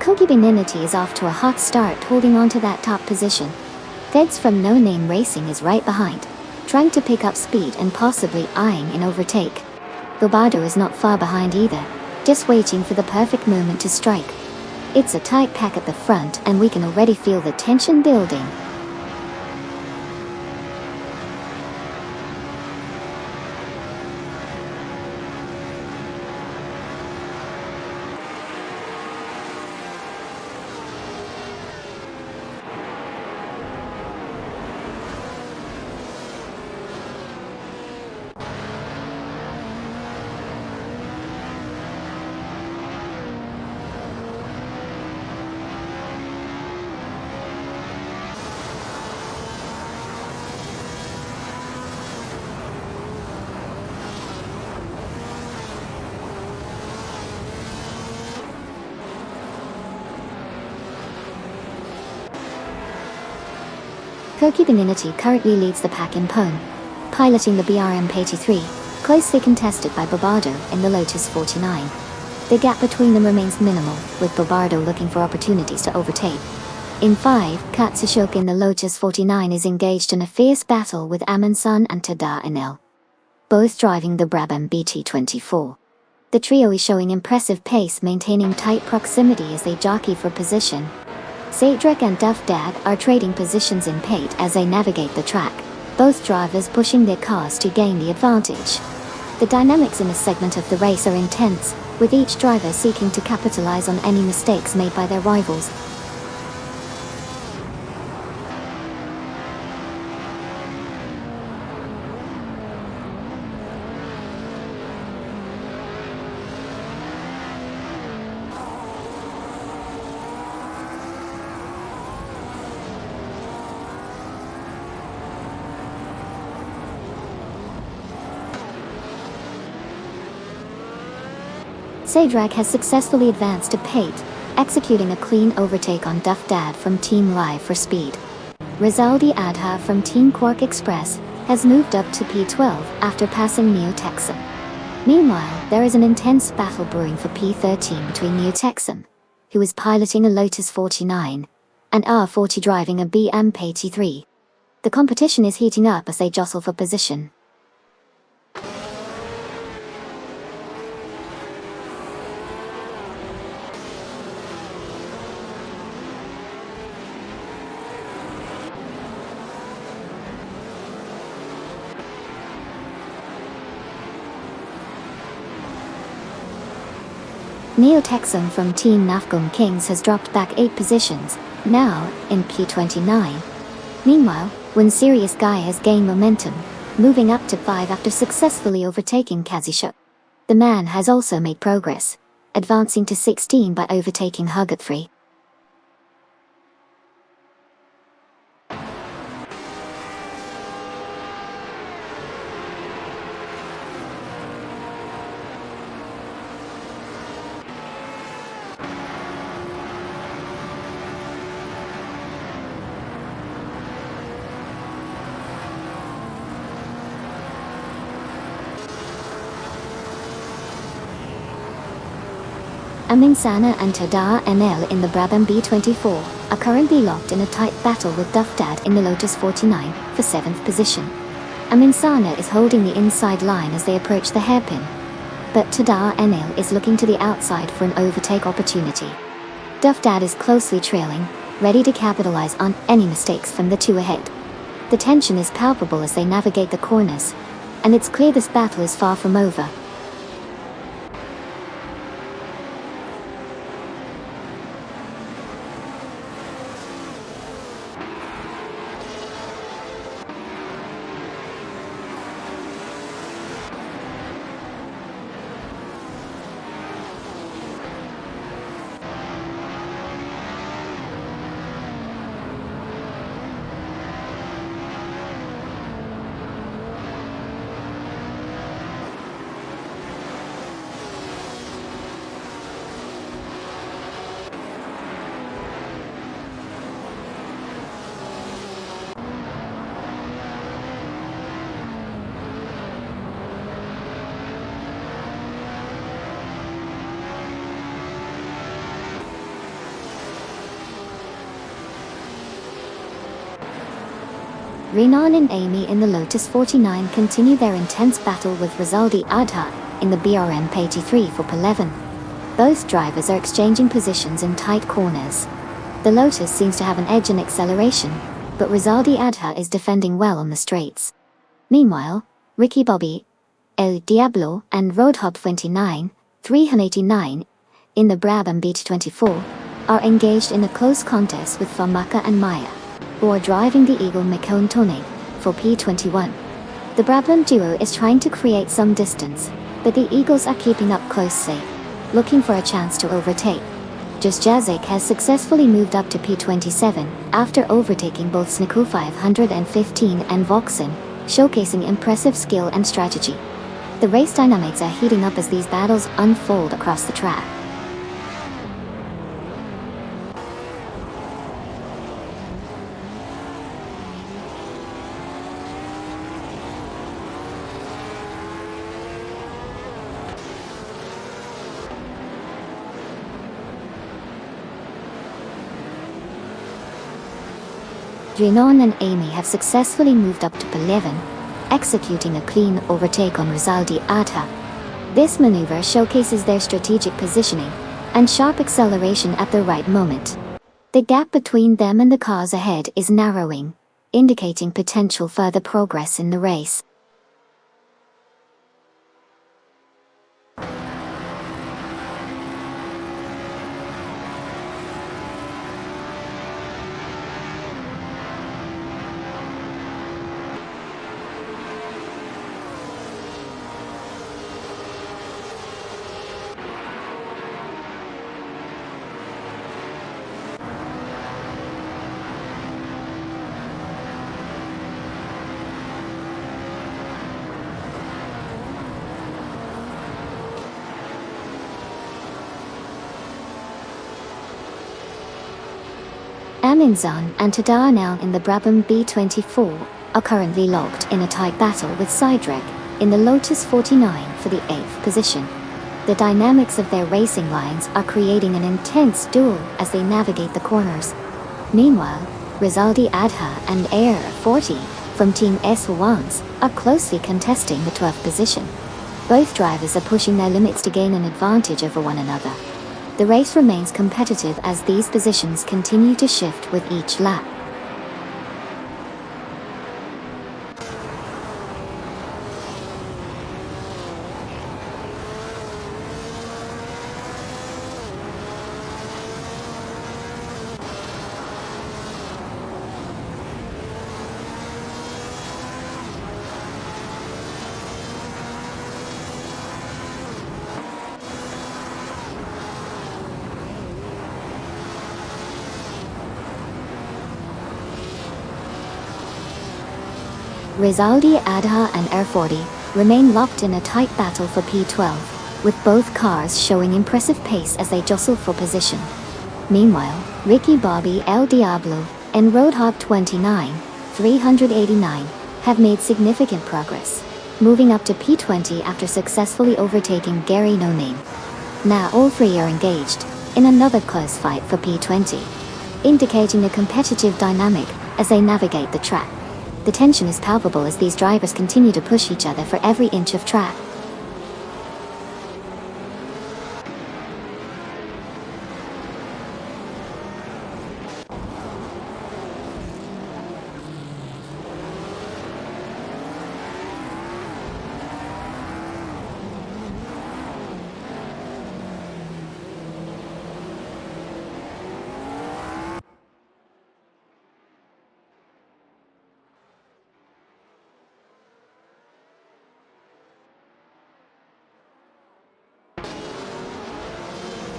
Kogibininity is off to a hot start, holding on to that top position. Feds from No Name Racing is right behind, trying to pick up speed and possibly eyeing an overtake. Bobardo is not far behind either, just waiting for the perfect moment to strike. It's a tight pack at the front and we can already feel the tension building. Kogibininity currently leads the pack in pole, piloting the BRM-83, closely contested by Bobardo in the Lotus 49. The gap between them remains minimal, with Bobardo looking for opportunities to overtake. In 5, Katsushok in the Lotus 49 is engaged in a fierce battle with Amundsen and Tada Enel, both driving the Brabham BT24. The trio is showing impressive pace, maintaining tight proximity as they jockey for position. Sadrek and Duff Dad are trading positions in pate as they navigate the track, both drivers pushing their cars to gain the advantage. The dynamics in this segment of the race are intense, with each driver seeking to capitalize on any mistakes made by their rivals. Sadrak has successfully advanced to pate, executing a clean overtake on Duff Dad from Team Live for Speed. Rizaldi Adha from Team Quark Express has moved up to P12 after passing Neo Texan. Meanwhile, there is an intense battle brewing for P13 between Neo Texan, who is piloting a Lotus 49, and R40 driving a BM-83. The competition is heating up as they jostle for position. Neo Texan from Team Nafgum Kings has dropped back 8 positions, now in P29. Meanwhile, When Serious Guy has gained momentum, moving up to 5 after successfully overtaking Kazushuk. The man has also made progress, advancing to 16 by overtaking Hugathree. Aminsana and Tada NL in the Brabham B24 are currently locked in a tight battle with Duffdad in the Lotus 49 for 7th position. Aminsana is holding the inside line as they approach the hairpin, but Tada NL is looking to the outside for an overtake opportunity. Duffdad is closely trailing, ready to capitalize on any mistakes from the two ahead. The tension is palpable as they navigate the corners, and it's clear this battle is far from over. Renan and Amy in the Lotus 49 continue their intense battle with Rizaldi Adha in the BRM 83 for P11. Both drivers are exchanging positions in tight corners. The Lotus seems to have an edge in acceleration, but Rizaldi Adha is defending well on the straights. Meanwhile, Ricky Bobby, El Diablo and Roadhog 29, 389, in the Brabham BT24, are engaged in a close contest with Famaka and Maya, who are driving the Eagle Mikon Tone for P21. The Brabham duo is trying to create some distance, but the Eagles are keeping up closely, looking for a chance to overtake. Just Jazik has successfully moved up to P27 after overtaking both Sniku 515 and Voxen, showcasing impressive skill and strategy. The race dynamics are heating up as these battles unfold across the track. Renan and Amy have successfully moved up to P11, executing a clean overtake on Rizaldi Adha. This maneuver showcases their strategic positioning and sharp acceleration at the right moment. The gap between them and the cars ahead is narrowing, indicating potential further progress in the race. Aminzan and Tadar in the Brabham B24 are currently locked in a tight battle with Sidrek in the Lotus 49 for the 8th position. The dynamics of their racing lines are creating an intense duel as they navigate the corners. Meanwhile, Rizaldi Adha and Air 40 from Team S1s are closely contesting the 12th position. Both drivers are pushing their limits to gain an advantage over one another. The race remains competitive as these positions continue to shift with each lap. Rizaldi Adha and Air 40 remain locked in a tight battle for P12, with both cars showing impressive pace as they jostle for position. Meanwhile, Ricky Bobby El Diablo and Roadhog 29, 389 have made significant progress, moving up to P20 after successfully overtaking Gary No Name. Now all three are engaged in another close fight for P20, indicating a competitive dynamic as they navigate the track. The tension is palpable as these drivers continue to push each other for every inch of track.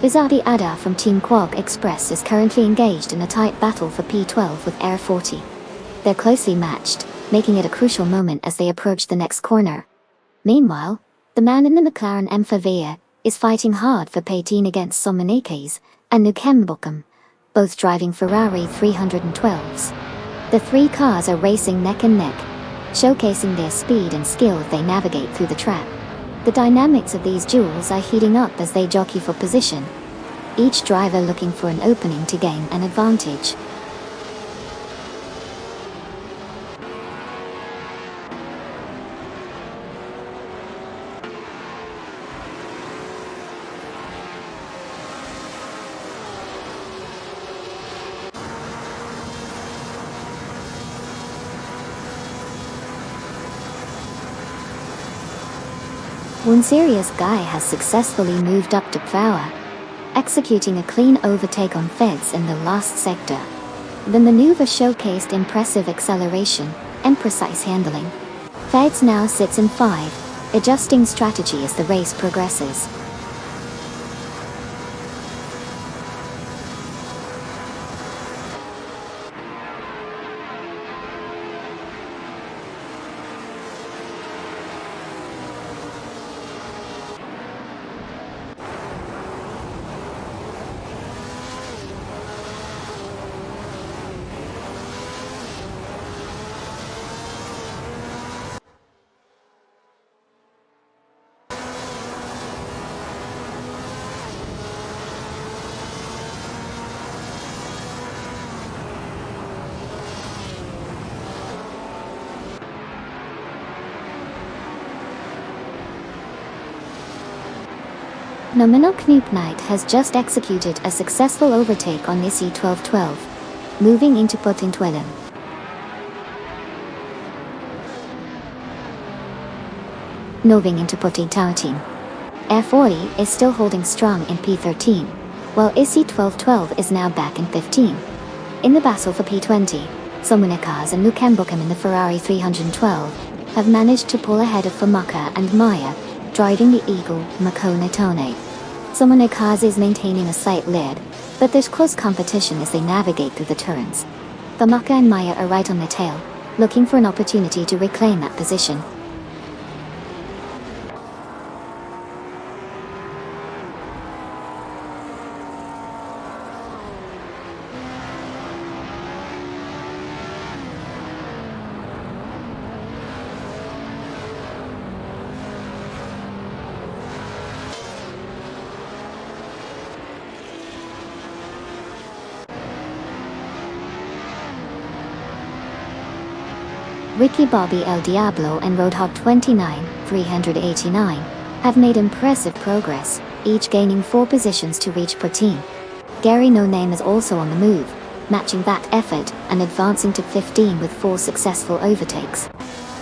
Rizaldi Adha from Team Quag Express is currently engaged in a tight battle for P12 with Air 40. They're closely matched, making it a crucial moment as they approach the next corner. Meanwhile, the man in the McLaren M4 is fighting hard for P18 against Somonekes and Nukembokum, both driving Ferrari 312s. The three cars are racing neck and neck, showcasing their speed and skill as they navigate through the track. The dynamics of these duels are heating up as they jockey for position, each driver looking for an opening to gain an advantage. One serious guy has successfully moved up to power, executing a clean overtake on Feds in the last sector. The maneuver showcased impressive acceleration and precise handling. Feds now sits in 5, adjusting strategy as the race progresses. Nominal Knoop Knight has just executed a successful overtake on Issy 1212, moving into Potintwellen. Moving into Potintautin. F40 is still holding strong in P13, while Issy 1212 is now back in 15. In the battle for P20, Somunikas and Lukembukum in the Ferrari 312 have managed to pull ahead of Famaka and Maya, driving the Eagle Makona Tone. Somunikas is maintaining a slight lead, but there's close competition as they navigate through the turns. Famaka and Maya are right on the tail, looking for an opportunity to reclaim that position. Ricky Bobby El Diablo and Roadhog 29, 389, have made impressive progress, each gaining 4 positions to reach Potin. Gary No Name is also on the move, matching that effort and advancing to 15 with 4 successful overtakes.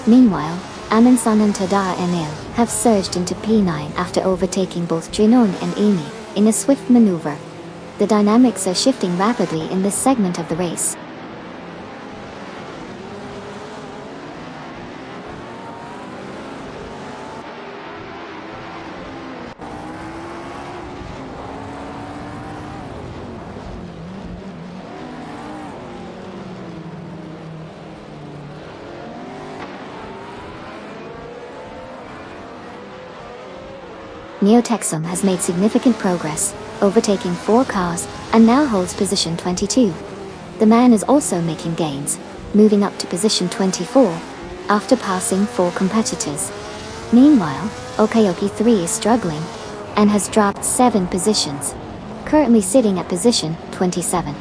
Meanwhile, Aminsan and Tada Enil have surged into P9 after overtaking both Jinon and Amy in a swift maneuver. The dynamics are shifting rapidly in this segment of the race. Neotexum has made significant progress, overtaking 4 cars, and now holds position 22. The man is also making gains, moving up to position 24, after passing 4 competitors. Meanwhile, Okayoki 3 is struggling, and has dropped 7 positions, currently sitting at position 27.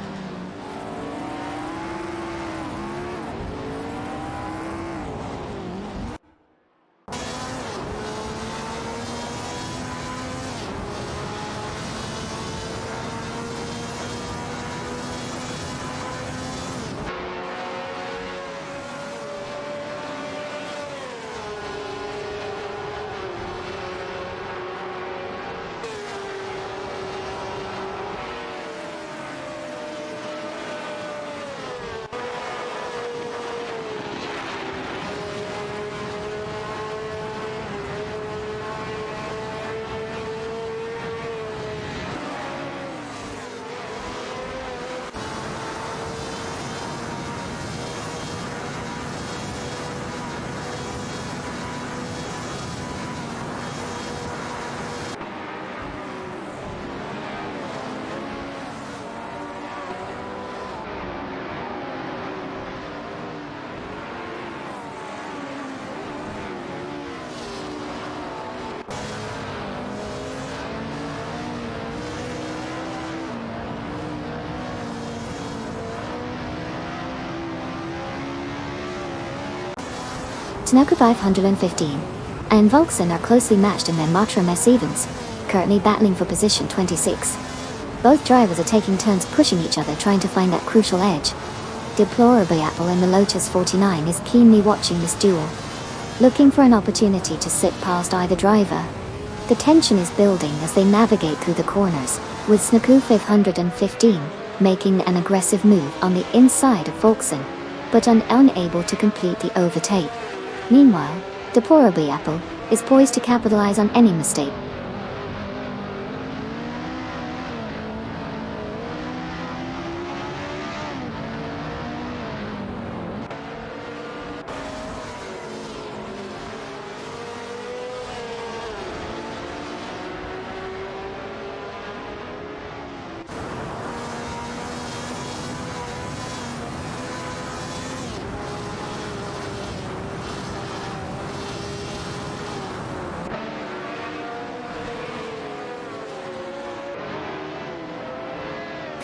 Tanaka 515 and Volkson are closely matched in their Matra Mess evens, currently battling for position 26. Both drivers are taking turns pushing each other trying to find that crucial edge. Deplorably Apple and the Lotus 49 is keenly watching this duel. looking for an opportunity to sit past either driver. The tension is building as they navigate through the corners, with Snaku 515 making an aggressive move on the inside of Volksen, but unable to complete the overtake. Meanwhile, deplorably Apple is poised to capitalize on any mistake.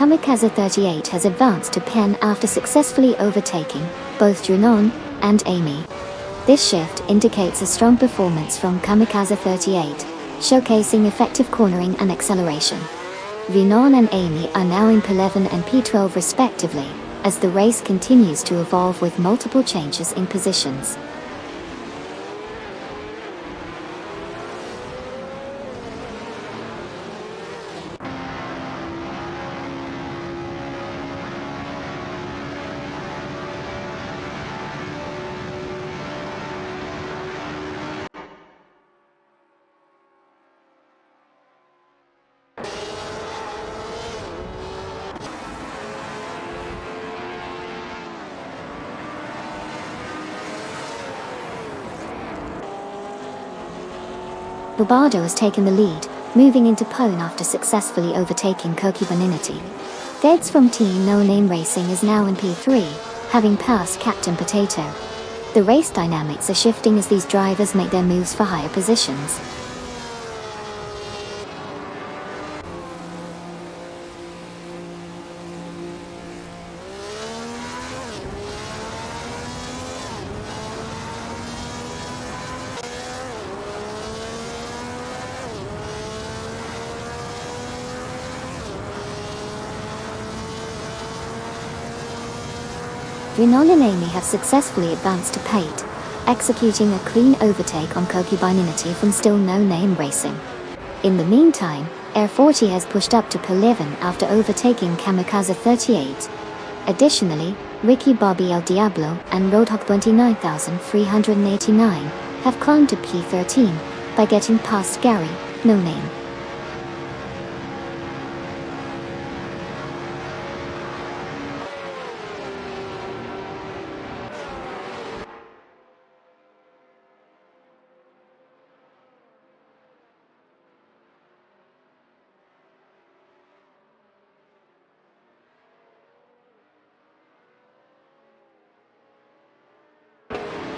Kamikaze 38 has advanced to Pen after successfully overtaking both Junon and Amy. This shift indicates a strong performance from Kamikaze 38, showcasing effective cornering and acceleration. Junon and Amy are now in P11 and P12 respectively, as the race continues to evolve with multiple changes in positions. Bobardo has taken the lead, moving into pole after successfully overtaking Kokubaninity. Feds from Team No Name Racing is now in P3, having passed Captain Potato. The race dynamics are shifting as these drivers make their moves for higher positions. Junon and Amy have successfully advanced to P8, executing a clean overtake on Kokubaninity from still No Name Racing. In the meantime, Air 40 has pushed up to P11 after overtaking Kamikaze 38. Additionally, Ricky Bobby El Diablo and Roadhog 29389 have climbed to P13 by getting past Gary, No Name.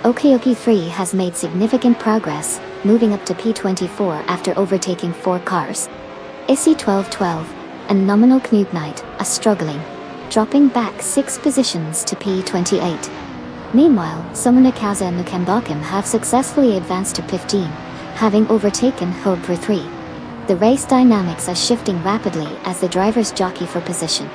Okeoki 3 has made significant progress, moving up to P24 after overtaking 4 cars. Issy 1212 and Nominal Knut Knight are struggling, dropping back 6 positions to P28. Meanwhile, Sumunakaza and Mukembakim have successfully advanced to 15, having overtaken Hobro 3. The race dynamics are shifting rapidly as the drivers jockey for position.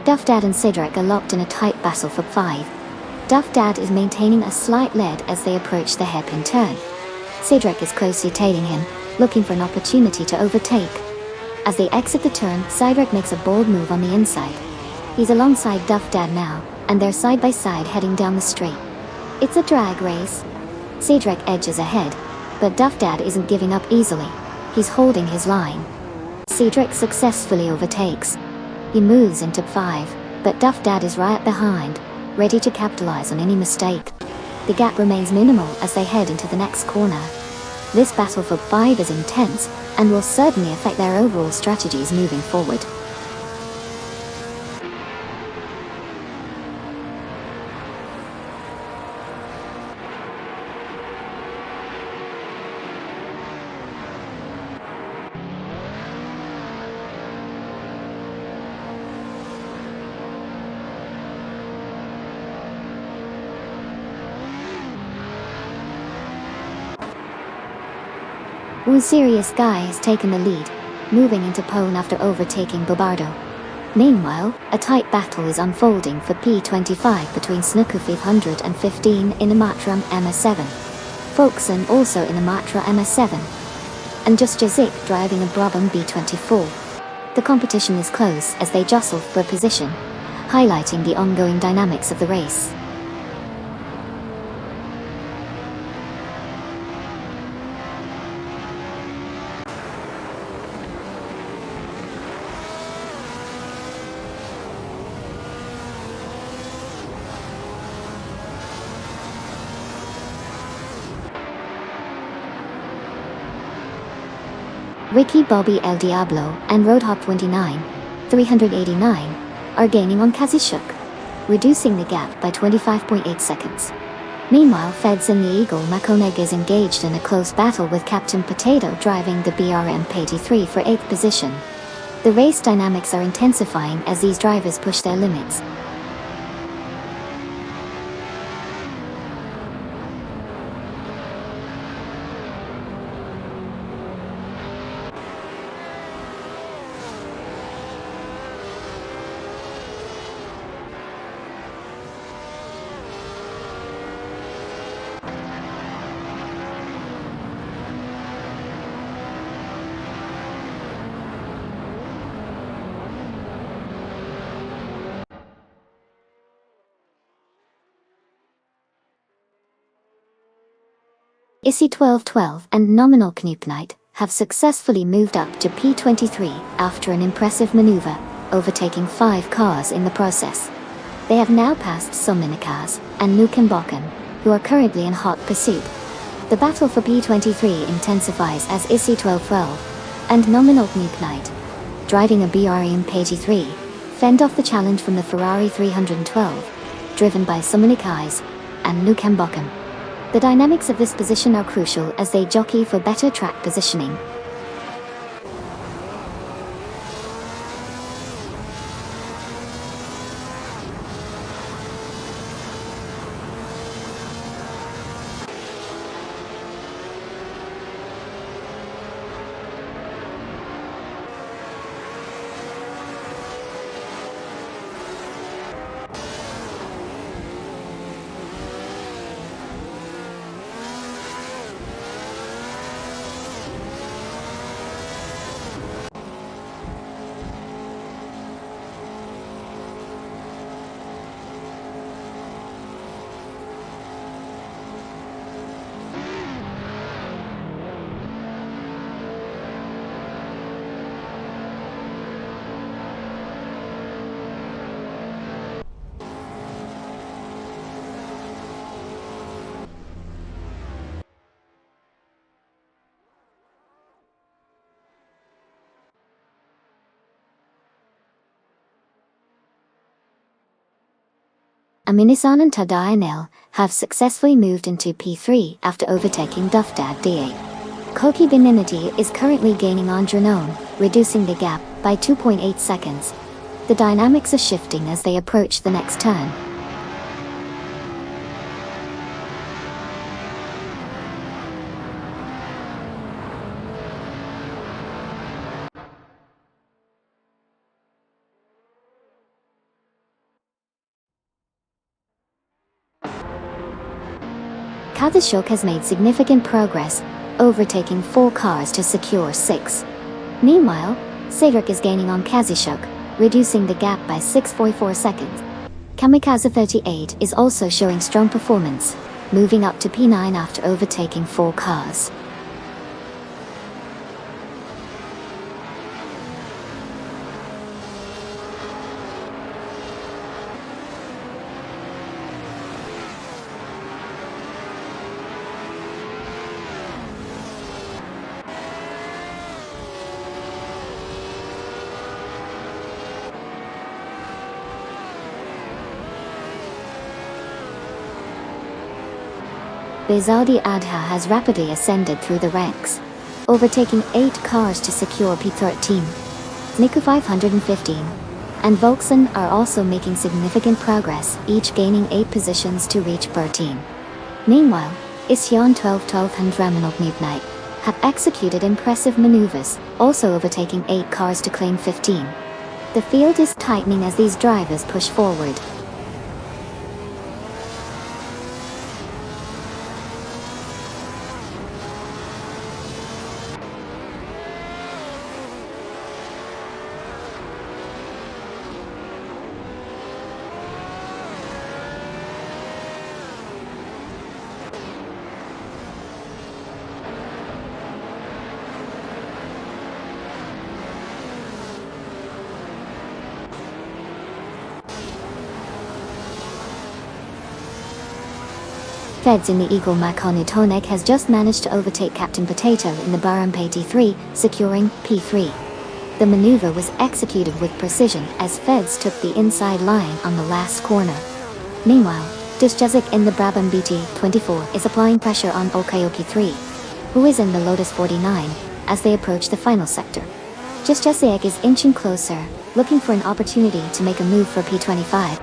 Duff Dad and Cedric are locked in a tight battle for 5. Duff Dad is maintaining a slight lead as they approach the hairpin turn. Cedric is closely tailing him, looking for an opportunity to overtake. As they exit the turn, Cedric makes a bold move on the inside. He's alongside Duff Dad now, and they're side by side heading down the straight. It's a drag race. Cedric edges ahead, but Duff Dad isn't giving up easily. He's holding his line. Cedric successfully overtakes. He moves into 5, but Duff Dad is right behind, ready to capitalize on any mistake. The gap remains minimal as they head into the next corner. This battle for 5 is intense, and will certainly affect their overall strategies moving forward. Serious Guy has taken the lead, moving into pole after overtaking Bobardo. Meanwhile, a tight battle is unfolding for P25 between Snooker 515 in the Matra MS7, Folkson also in the Matra MS7, and Just Jazik driving a Brabham B24. The competition is close as they jostle for position, highlighting the ongoing dynamics of the race. Ricky Bobby El Diablo and Roadhop 29, 389, are gaining on Kazishuk, reducing the gap by 25.8 seconds. Meanwhile, Feds in the Eagle Makoneg is engaged in a close battle with Captain Potato driving the BRM-83 for 8th position. The race dynamics are intensifying as these drivers push their limits. ISI 1212 and Nominal Knupnight have successfully moved up to P23 after an impressive maneuver, overtaking 5 cars in the process. They have now passed Somnikas and Nukemboken, who are currently in hot pursuit. The battle for P23 intensifies as ISI 1212 and Nominal Knupnight, driving a BRM-83, fend off the challenge from the Ferrari 312, driven by Somnikas and Nukemboken. The dynamics of this position are crucial as they jockey for better track positioning. Aminisan and Tadayanel have successfully moved into P3 after overtaking Duftad D8. Koki Beninity is currently gaining on Dranone, reducing the gap by 2.8 seconds. The dynamics are shifting as they approach the next turn. Kazishuk has made significant progress, overtaking 4 cars to secure 6. Meanwhile, Cedric is gaining on Kazishuk, reducing the gap by 6.4 seconds. Kamikaze 38 is also showing strong performance, moving up to P9 after overtaking 4 cars. Bezaldi Adha has rapidly ascended through the ranks, overtaking 8 cars to secure P13. Sniku 515 and Volksen are also making significant progress, each gaining 8 positions to reach P13. Meanwhile, Isyan 1212 and Ramanov Midnight have executed impressive maneuvers, also overtaking 8 cars to claim 15. The field is tightening as these drivers push forward. Feds in the Eagle Makonu Tonek has just managed to overtake Captain Potato in the Baram PT3, securing P3. The maneuver was executed with precision as Feds took the inside line on the last corner. Meanwhile, Dusjazik in the Brabham BT24 is applying pressure on Okayoki 3, who is in the Lotus 49, as they approach the final sector. Dusjazik is inching closer, looking for an opportunity to make a move for P25.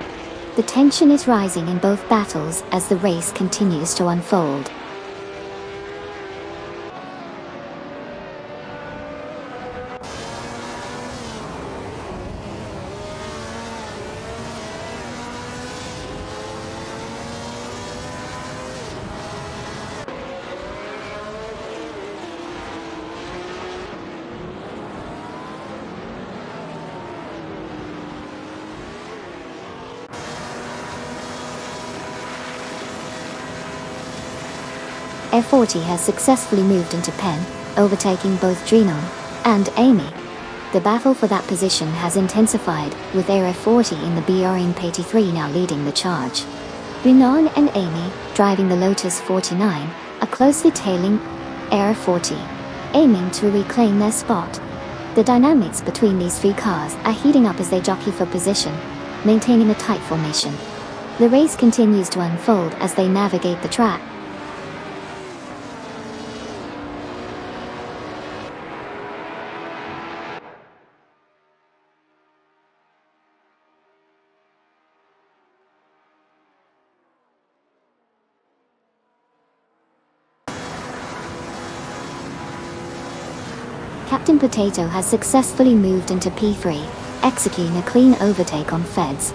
The tension is rising in both battles as the race continues to unfold. F40 has successfully moved into Pen, overtaking both Drinon and Amy. The battle for that position has intensified, with Air F40 in the BRN PT3 now leading the charge. Drinon and Amy, driving the Lotus 49, are closely tailing Air 40, aiming to reclaim their spot. The dynamics between these 3 cars are heating up as they jockey for position, maintaining a tight formation. The race continues to unfold as they navigate the track. Captain Potato has successfully moved into P3, executing a clean overtake on Feds.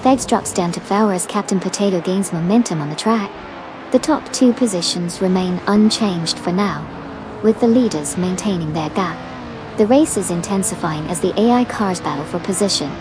Feds drops down to power as Captain Potato gains momentum on the track. The top 2 positions remain unchanged for now, with the leaders maintaining their gap. The race is intensifying as the AI cars battle for position.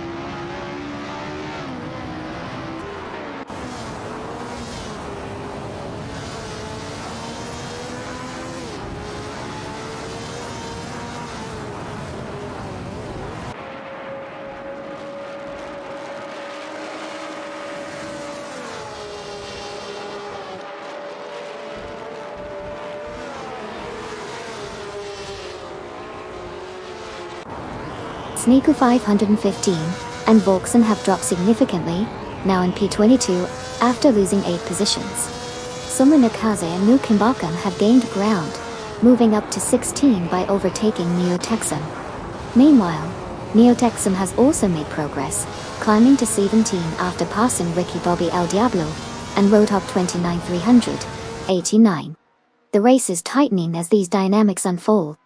Sneaku 515 and Volksen have dropped significantly, now in P22, after losing 8 positions. Summer Nakaze and Nukimbakam have gained ground, moving up to 16 by overtaking Neotexum. Meanwhile, Neotexum has also made progress, climbing to 17 after passing Ricky Bobby El Diablo and Roadhop 29389. The race is tightening as these dynamics unfold.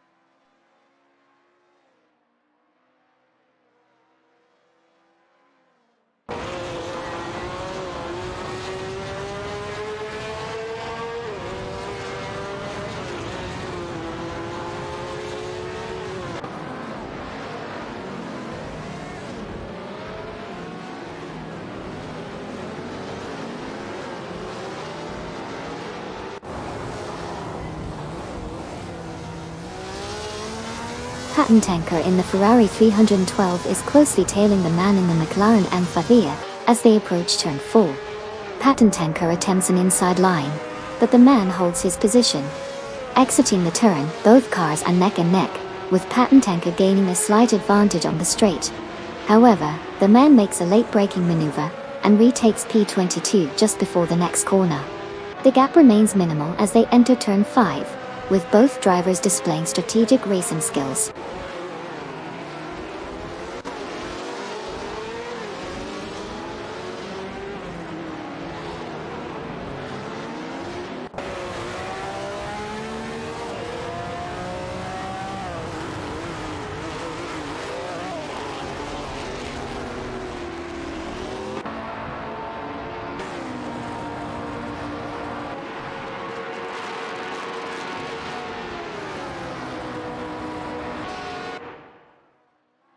Patent Tanker in the Ferrari 312 is closely tailing the man in the McLaren Amphitheater as they approach turn 4. Patent Tanker attempts an inside line, but the man holds his position. Exiting the turn, both cars are neck and neck, with Patent Tanker gaining a slight advantage on the straight. However, the man makes a late braking maneuver and retakes P22 just before the next corner. The gap remains minimal as they enter turn 5, with both drivers displaying strategic racing skills.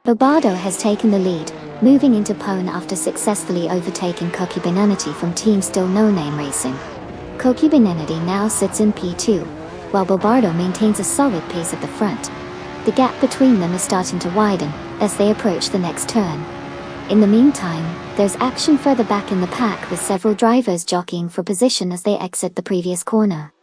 Bobardo has taken the lead, moving into pole after successfully overtaking Kokubinanity from Team Still No Name Racing. Kokubinanity now sits in P2, while Bobardo maintains a solid pace at the front. The gap between them is starting to widen as they approach the next turn. In the meantime, there's action further back in the pack with several drivers jockeying for position as they exit the previous corner.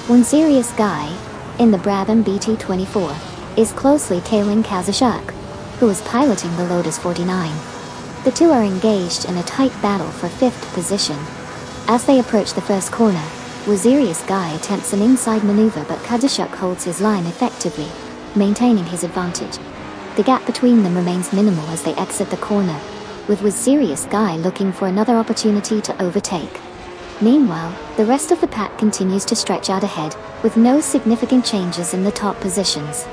One serious guy, in the Brabham BT24, is closely tailing Kazashuk, who is piloting the Lotus 49. The two are engaged in a tight battle for 5th position. As they approach the first corner, Wazirius Guy attempts an inside maneuver but Kazashuk holds his line effectively, maintaining his advantage. The gap between them remains minimal as they exit the corner, with Wazirius Guy looking for another opportunity to overtake. Meanwhile, the rest of the pack continues to stretch out ahead, with no significant changes in the top positions.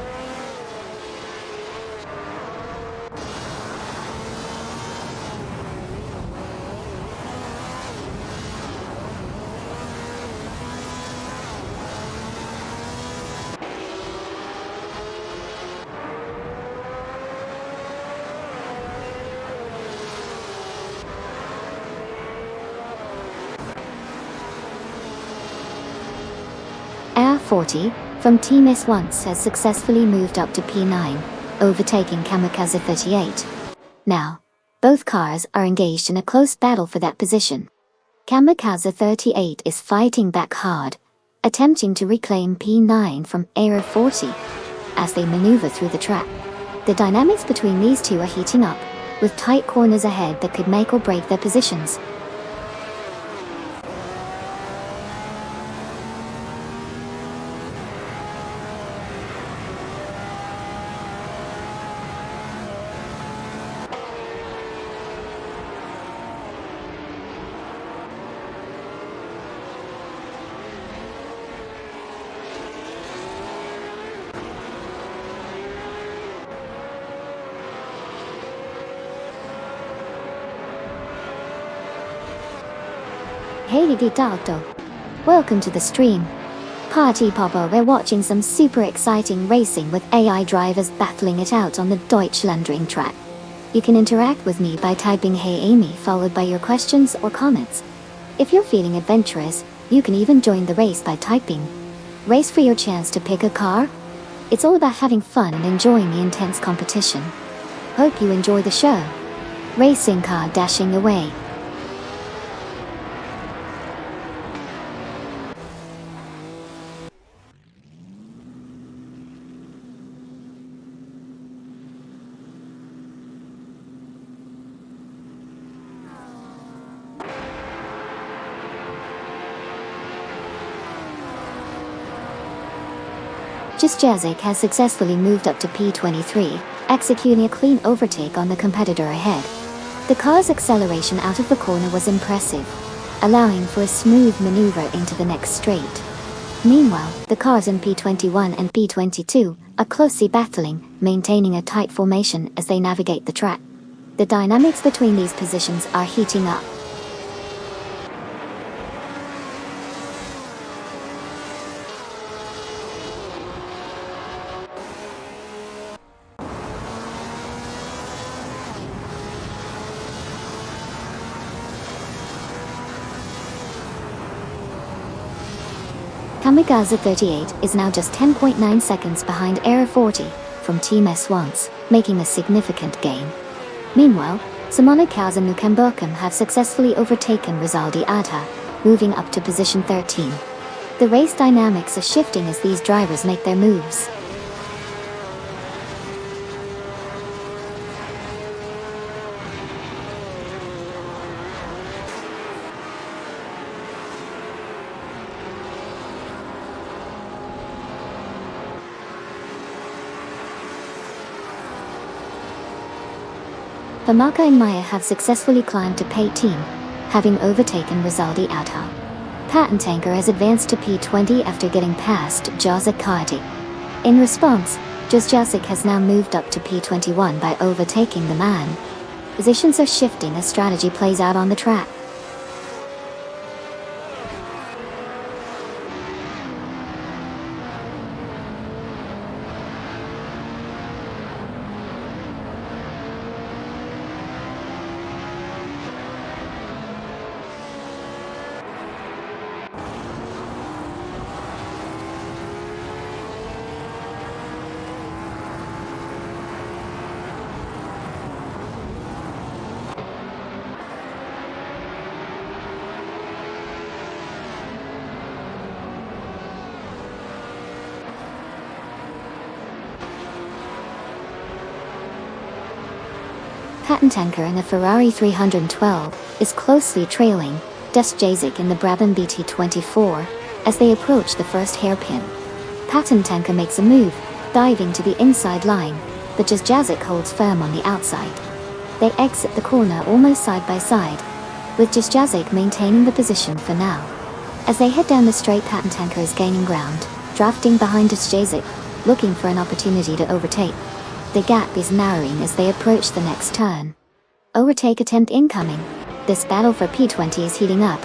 Air 40, from Team S1 has successfully moved up to P9, overtaking Kamikaze 38. Now, both cars are engaged in a close battle for that position. Kamikaze 38 is fighting back hard, attempting to reclaim P9 from Air 40 as they maneuver through the track. The dynamics between these two are heating up, with tight corners ahead that could make or break their positions. Hey Gitato. Welcome to the stream. Party Popper, we're watching some super exciting racing with AI drivers battling it out on the Deutschlandring track. You can interact with me by typing Hey Amy followed by your questions or comments. If you're feeling adventurous, you can even join the race by typing Race for your chance to pick a car. It's all about having fun and enjoying the intense competition. Hope you enjoy the show. Racing car dashing away. Jazik has successfully moved up to P23, executing a clean overtake on the competitor ahead. The car's acceleration out of the corner was impressive, allowing for a smooth maneuver into the next straight. Meanwhile, the cars in P21 and P22 are closely battling, maintaining a tight formation as they navigate the track. The dynamics between these positions are heating up. Kamikaze 38 is now just 10.9 seconds behind Air 40 from Team S1's, making a significant gain. Meanwhile, Simona Kaus and Mukambokam have successfully overtaken Rizaldi Adha, moving up to position 13. The race dynamics are shifting as these drivers make their moves. Pamaka and Maya have successfully climbed to P18, having overtaken Rizaldi Adha. Patent Tanker has advanced to P20 after getting past Jacek Kayati. In response, Jacek has now moved up to P21 by overtaking the man. Positions are shifting as strategy plays out on the track. Patent Tanker in the Ferrari 312 is closely trailing Jacek in the Brabham BT24 as they approach the first hairpin. Patent Tanker makes a move, diving to the inside line, but Jacek holds firm on the outside. They exit the corner almost side by side, with Jacek maintaining the position for now. As they head down the straight, Patent Tanker is gaining ground, drafting behind Jacek, looking for an opportunity to overtake. The gap is narrowing as they approach the next turn. Overtake attempt incoming. This battle for P20 is heating up.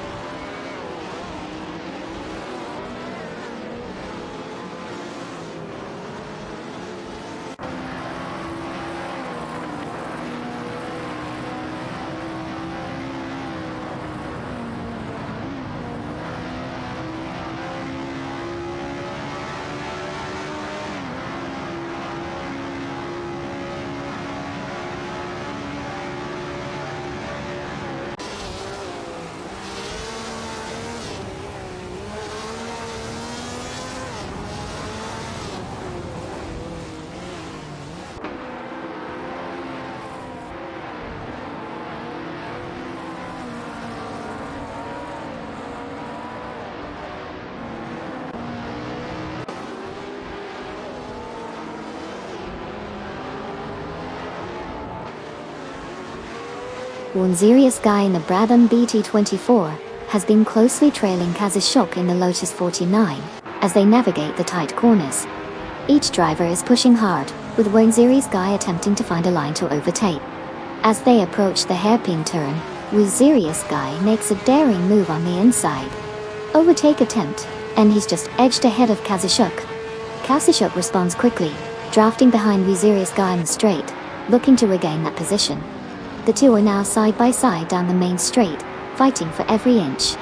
One serious guy in the Brabham BT24 has been closely trailing Kazashok in the Lotus 49 as they navigate the tight corners. Each driver is pushing hard, with one serious guy attempting to find a line to overtake. As they approach the hairpin turn, one serious guy makes a daring move on the inside. Overtake attempt, and he's just edged ahead of Kazashok. Kazashok responds quickly, drafting behind the serious guy in the straight, looking to regain that position. The two are now side by side down the main straight, fighting for every inch.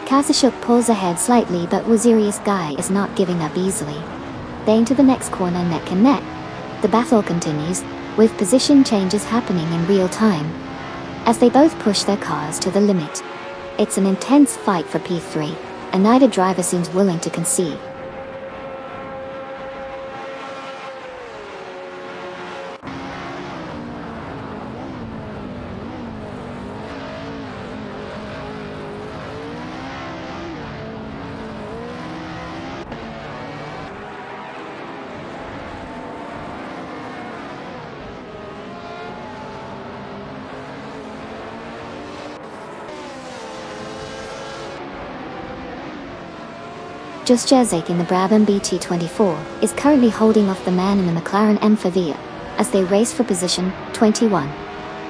Kazashok pulls ahead slightly, but Wazirius Guy is not giving up easily. They into the next corner neck and neck. The battle continues, with position changes happening in real time, as they both push their cars to the limit. It's an intense fight for P3, and neither driver seems willing to concede. Jacek in the Brabham BT24 is currently holding off the man in the McLaren M4 as they race for position 21.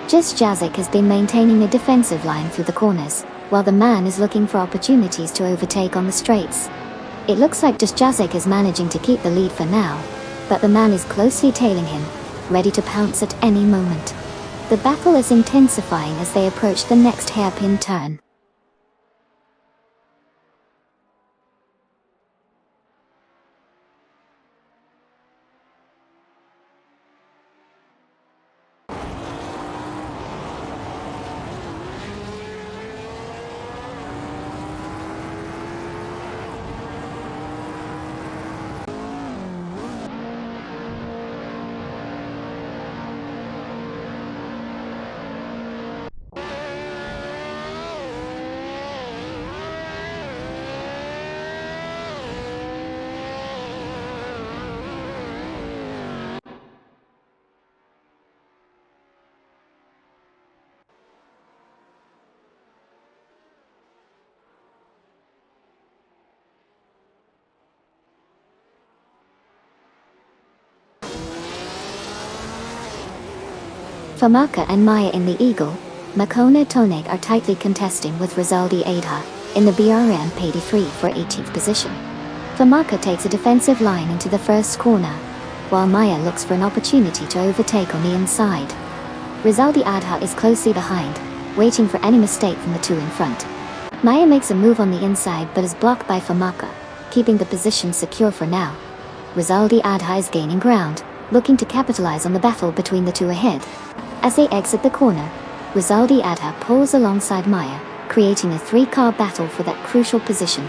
Jacek has been maintaining a defensive line through the corners, while the man is looking for opportunities to overtake on the straights. It looks like Jacek is managing to keep the lead for now, but the man is closely tailing him, ready to pounce at any moment. The battle is intensifying as they approach the next hairpin turn. Famaka and Maya in the Eagle, Makona Tonig are tightly contesting with Rizaldi Adha in the BRM 83 for 18th position. Famaka takes a defensive line into the first corner, while Maya looks for an opportunity to overtake on the inside. Rizaldi Adha is closely behind, waiting for any mistake from the two in front. Maya makes a move on the inside but is blocked by Famaka, keeping the position secure for now. Rizaldi Adha is gaining ground, looking to capitalize on the battle between the two ahead. As they exit the corner, Rizaldi Adha pulls alongside Maya, creating a three-car battle for that crucial position.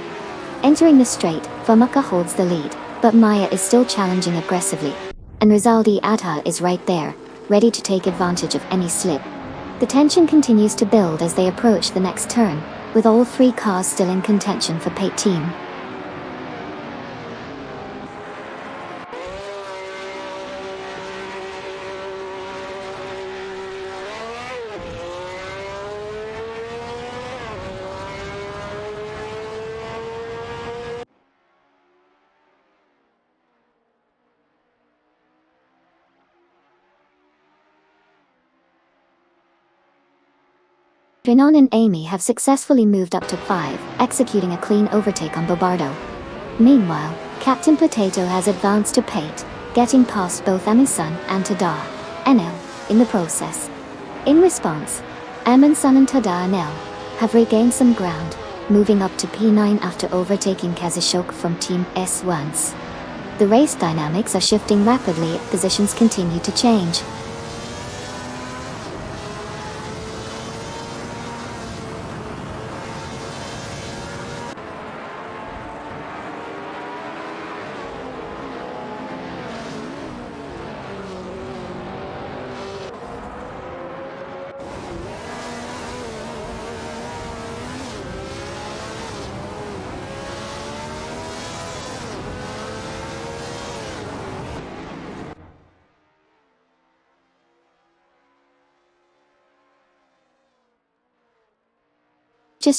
Entering the straight, Famaka holds the lead, but Maya is still challenging aggressively, and Rizaldi Adha is right there, ready to take advantage of any slip. The tension continues to build as they approach the next turn, with all three cars still in contention for P18. Renan and Amy have successfully moved up to 5, executing a clean overtake on Bobardo. Meanwhile, Captain Potato has advanced to Pate, getting past both Amisun and Tada NL in the process. In response, Amisun and Tada NL have regained some ground, moving up to P9 after overtaking Kazashok from Team S once. The race dynamics are shifting rapidly, positions continue to change.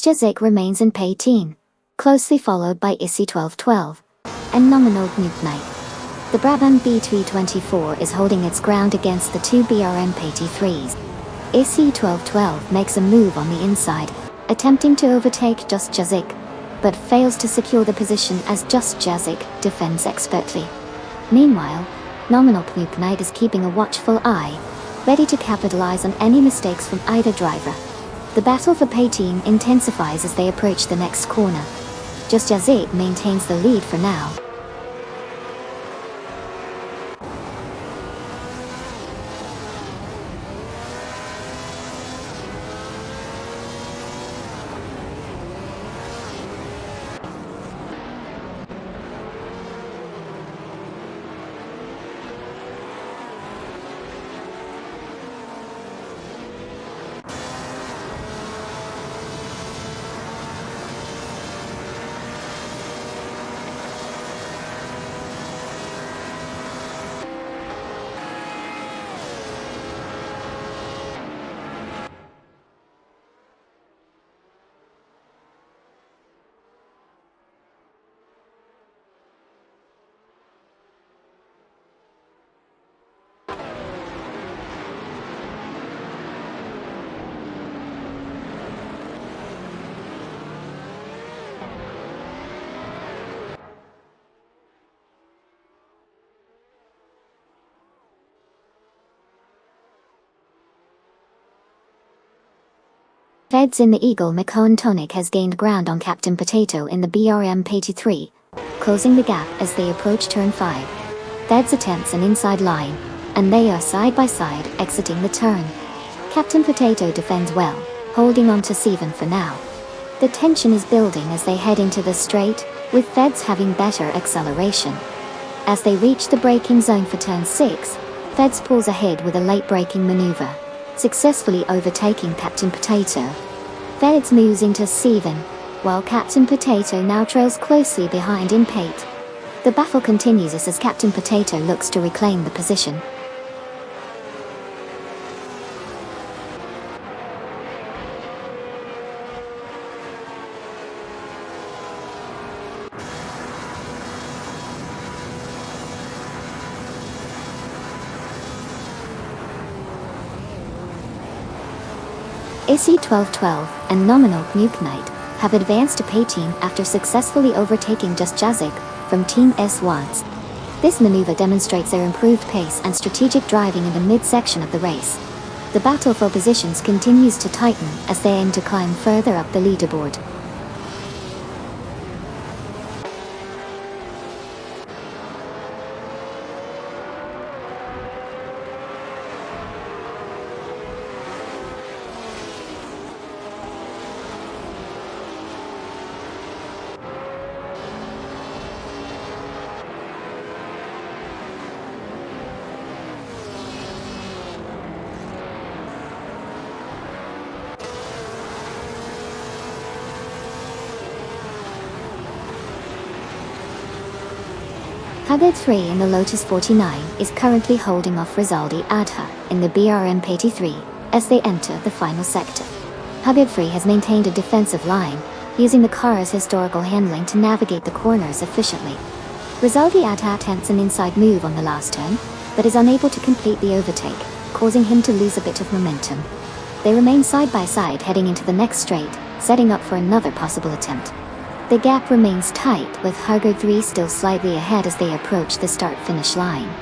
Jazik remains in P18, closely followed by Issy 1212 and Nominal Nuke Knight. The Brabham B324 is holding its ground against the two BRM P3s. Issy 1212 makes a move on the inside, attempting to overtake Just Jazik, but fails to secure the position as Just Jazik defends expertly. Meanwhile, Nominal Nuke Knight is keeping a watchful eye, ready to capitalize on any mistakes from either driver. The battle for P18 intensifies as they approach the next corner. Just Jazik maintains the lead for now. Feds in the Eagle Macone Tonic has gained ground on Captain Potato in the BRM P3, closing the gap as they approach turn 5. Feds attempts an inside line, and they are side by side exiting the turn. Captain Potato defends well, holding on to Steven for now. The tension is building as they head into the straight, with Feds having better acceleration. As they reach the braking zone for turn 6, Feds pulls ahead with a late braking maneuver, successfully overtaking Captain Potato. Feds moves into Steven, while Captain Potato now trails closely behind in Pate. The battle continues as Captain Potato looks to reclaim the position. ISI 1212 and nominal Nuke Knight have advanced to P-Team after successfully overtaking Just Jazik from Team S1's. This maneuver demonstrates their improved pace and strategic driving in the mid-section of the race. The battle for positions continues to tighten as they aim to climb further up the leaderboard. Haggard 3 in the Lotus 49 is currently holding off Rizaldi Adha in the BRM 83 as they enter the final sector. Haggard 3 has maintained a defensive line, using the car's historical handling to navigate the corners efficiently. Rizaldi Adha attempts an inside move on the last turn, but is unable to complete the overtake, causing him to lose a bit of momentum. They remain side by side heading into the next straight, setting up for another possible attempt. The gap remains tight, with Haggard 3 still slightly ahead as they approach the start-finish line.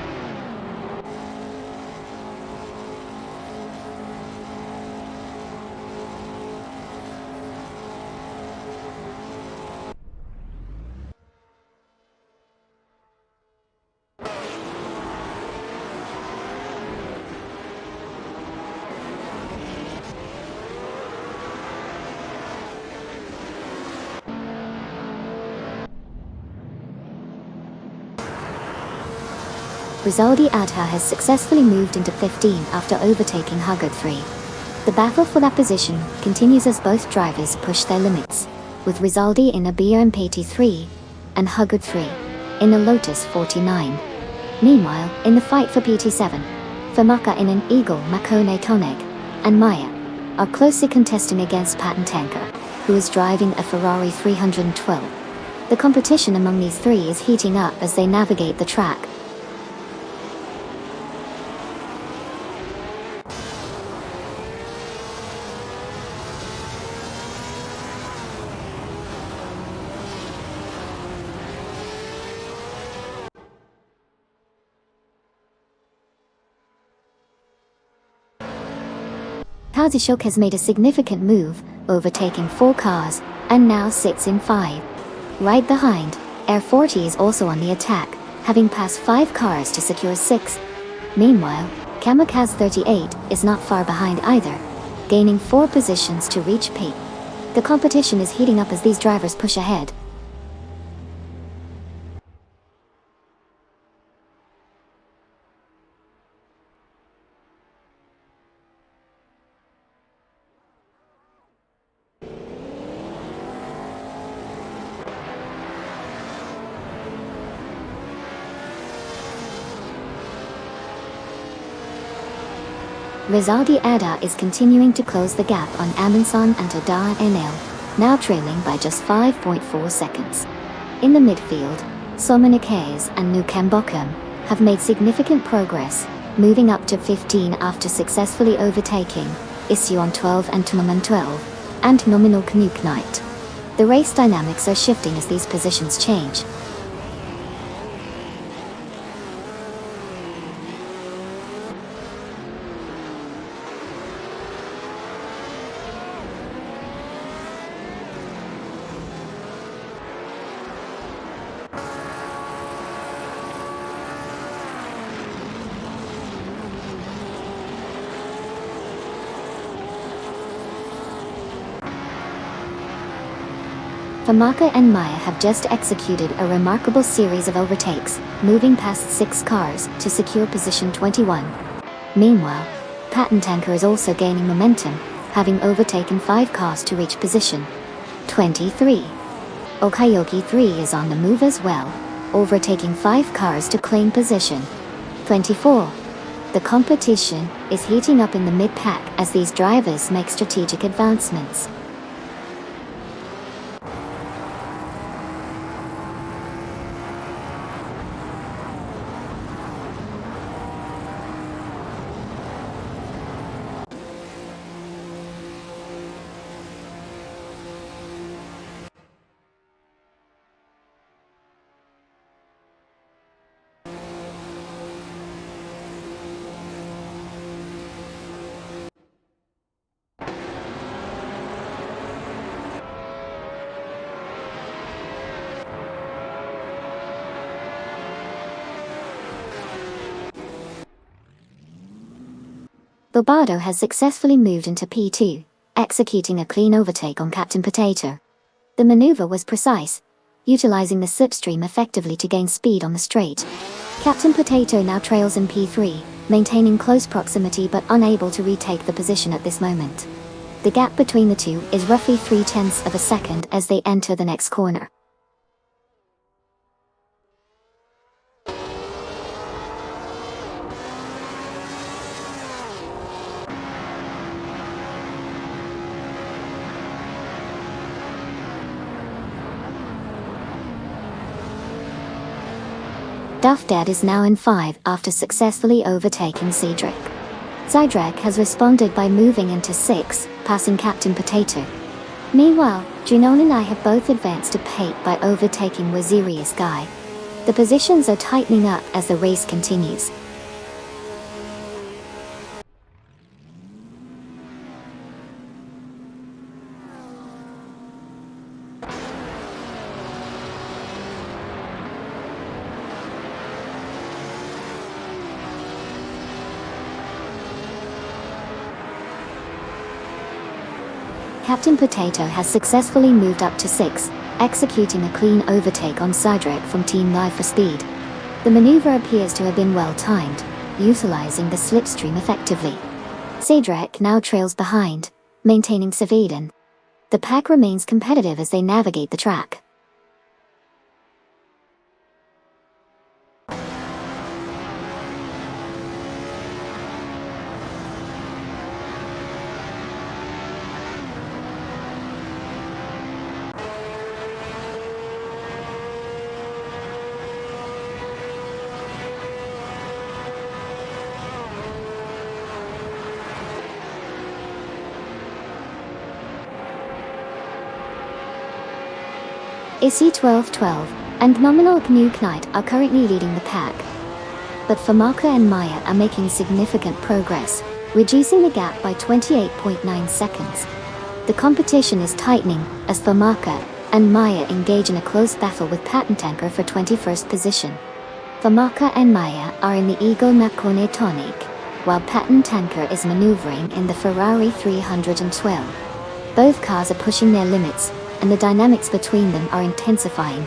Rizaldi Adha has successfully moved into 15 after overtaking Haggard 3. The battle for that position continues as both drivers push their limits, with Rizaldi in a BMP-3 and Haggard 3 in a Lotus 49. Meanwhile, in the fight for PT7, Famaka in an Eagle Makone Toneg and Maya are closely contesting against Patent Tanker, who is driving a Ferrari 312. The competition among these three is heating up as they navigate the track. Kazishok has made a significant move, overtaking 4 cars, and now sits in 5. Right behind, Air 40 is also on the attack, having passed 5 cars to secure 6th. Meanwhile, Kamikaze 38 is not far behind either, gaining 4 positions to reach P. The competition is heating up as these drivers push ahead. Rizaldi Adha is continuing to close the gap on Amundsen and Tada NL, now trailing by just 5.4 seconds. In the midfield, Somonikaze and Nukambokum have made significant progress, moving up to 15 after successfully overtaking Ision 12 and Tumaman 12, and nominal Nuke Knight. The race dynamics are shifting as these positions change. Famaka and Maya have just executed a remarkable series of overtakes, moving past 6 cars to secure position 21. Meanwhile, Patent Tanker is also gaining momentum, having overtaken 5 cars to reach position 23. Okayoki 3 is on the move as well, overtaking 5 cars to claim position 24. The competition is heating up in the mid-pack as these drivers make strategic advancements. Bobardo has successfully moved into P2, executing a clean overtake on Captain Potato. The maneuver was precise, utilizing the slipstream effectively to gain speed on the straight. Captain Potato now trails in P3, maintaining close proximity but unable to retake the position at this moment. The gap between the two is roughly 0.3 of a second as they enter the next corner. Duffdad is now in 5 after successfully overtaking Cedric. Cedric has responded by moving into 6, passing Captain Potato. Meanwhile, Junon and I have both advanced to P8 by overtaking Wazirius Guy. The positions are tightening up as the race continues. Captain Potato has successfully moved up to 6, executing a clean overtake on Cedric from Team Live for Speed. The maneuver appears to have been well timed, utilizing the slipstream effectively. Cedric now trails behind, maintaining Saveden. The pack remains competitive as they navigate the track. IC 1212 and Nominal New Knight are currently leading the pack. But Famaka and Maya are making significant progress, reducing the gap by 28.9 seconds. The competition is tightening as Famaka and Maya engage in a close battle with Patent Tanker for 21st position. Famaka and Maya are in the Eagle Macone Tonic, while Patent Tanker is maneuvering in the Ferrari 312. Both cars are pushing their limits, and the dynamics between them are intensifying.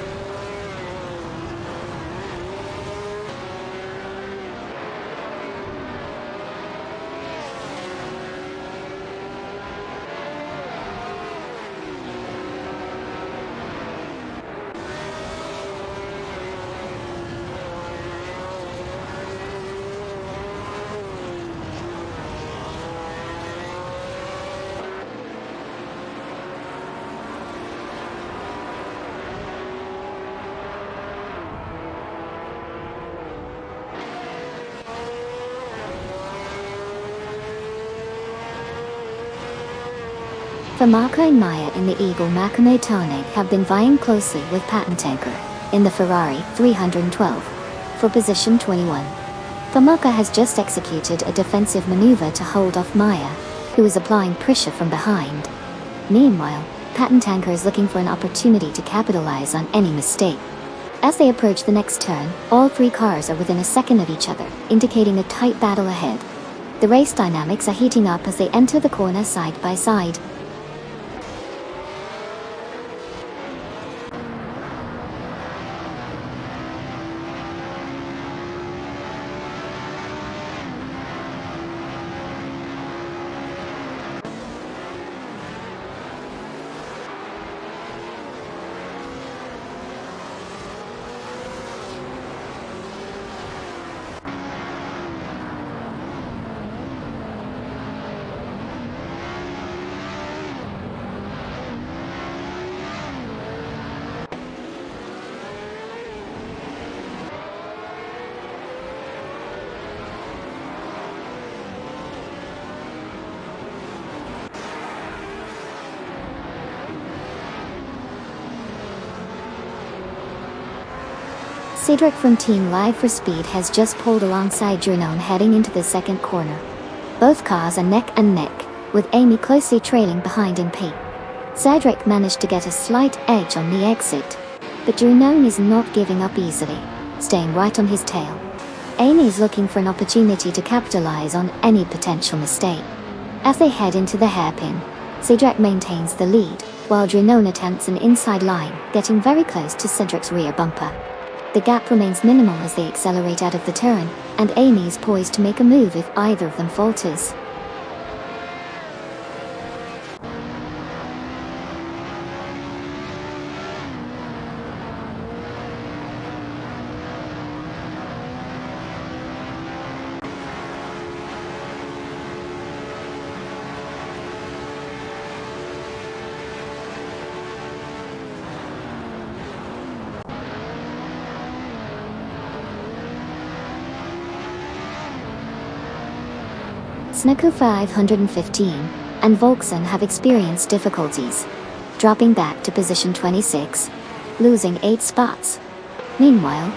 Famaka and Maya in the Eagle Macame Tonic have been vying closely with Patent Tanker in the Ferrari 312 for position 21. Famaka has just executed a defensive maneuver to hold off Maya, who is applying pressure from behind. Meanwhile, Patent Tanker is looking for an opportunity to capitalize on any mistake. As they approach the next turn, all three cars are within a second of each other, indicating a tight battle ahead. The race dynamics are heating up as they enter the corner side by side. Cedric from Team Live for Speed has just pulled alongside Junon heading into the second corner. Both cars are neck and neck, with Amy closely trailing behind in P. Cedric managed to get a slight edge on the exit, but Junon is not giving up easily, staying right on his tail. Amy is looking for an opportunity to capitalize on any potential mistake. As they head into the hairpin, Cedric maintains the lead, while Drenone attempts an inside line, getting very close to Cedric's rear bumper. The gap remains minimal as they accelerate out of the turn, and Amy is poised to make a move if either of them falters. Snooker 515 and Volksen have experienced difficulties, dropping back to position 26, losing 8 spots. Meanwhile,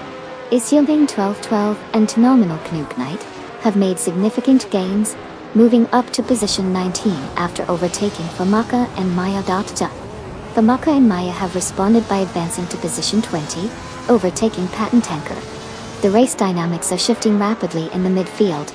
Isyobing 1212 and Phenomenal Knuknight have made significant gains, moving up to position 19 after overtaking Famaka and Maya. Famaka and Maya have responded by advancing to position 20, overtaking Patent Tanker. The race dynamics are shifting rapidly in the midfield.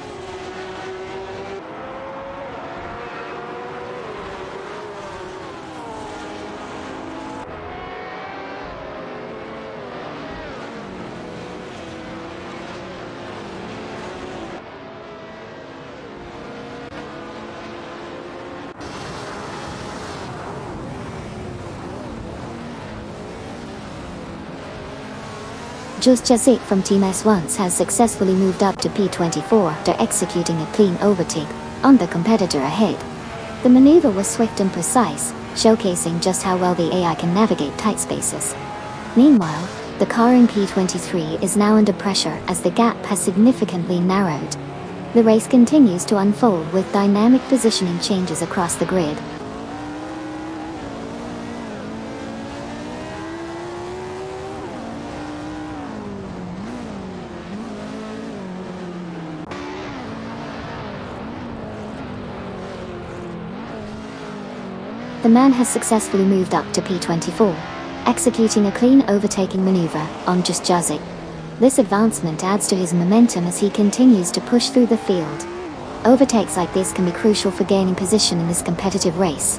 Just Jazik from Team S1 has successfully moved up to P24 after executing a clean overtake on the competitor ahead. The maneuver was swift and precise, showcasing just how well the AI can navigate tight spaces. Meanwhile, the car in P23 is now under pressure as the gap has significantly narrowed. The race continues to unfold with dynamic positioning changes across the grid. The man has successfully moved up to P24, executing a clean overtaking maneuver on Just Jazik. This advancement adds to his momentum as he continues to push through the field. Overtakes like this can be crucial for gaining position in this competitive race.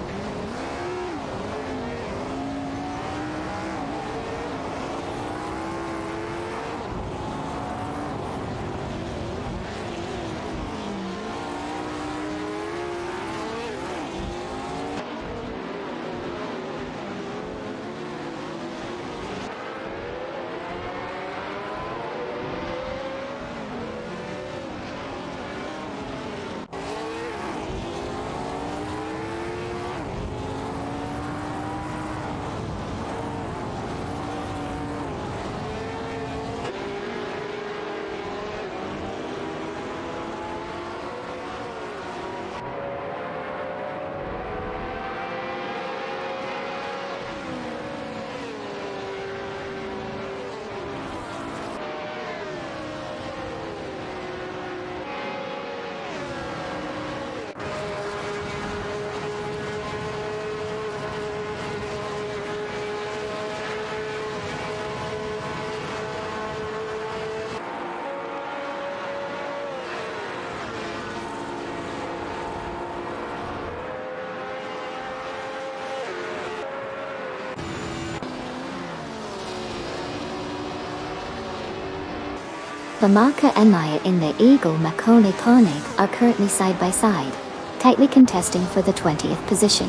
Famaka and Maya in the Eagle Makone Konig are currently side by side, tightly contesting for the 20th position.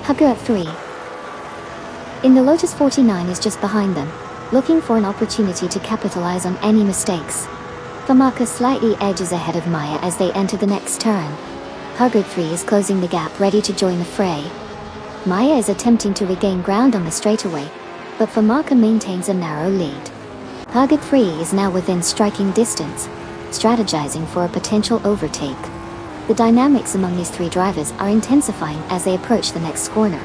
Hugger at 3. In the Lotus 49 is just behind them, looking for an opportunity to capitalize on any mistakes. Famaka slightly edges ahead of Maya as they enter the next turn. Hugger 3 is closing the gap, ready to join the fray. Maya is attempting to regain ground on the straightaway, but Famaka maintains a narrow lead. Hugger 3 is now within striking distance, strategizing for a potential overtake. The dynamics among these three drivers are intensifying as they approach the next corner.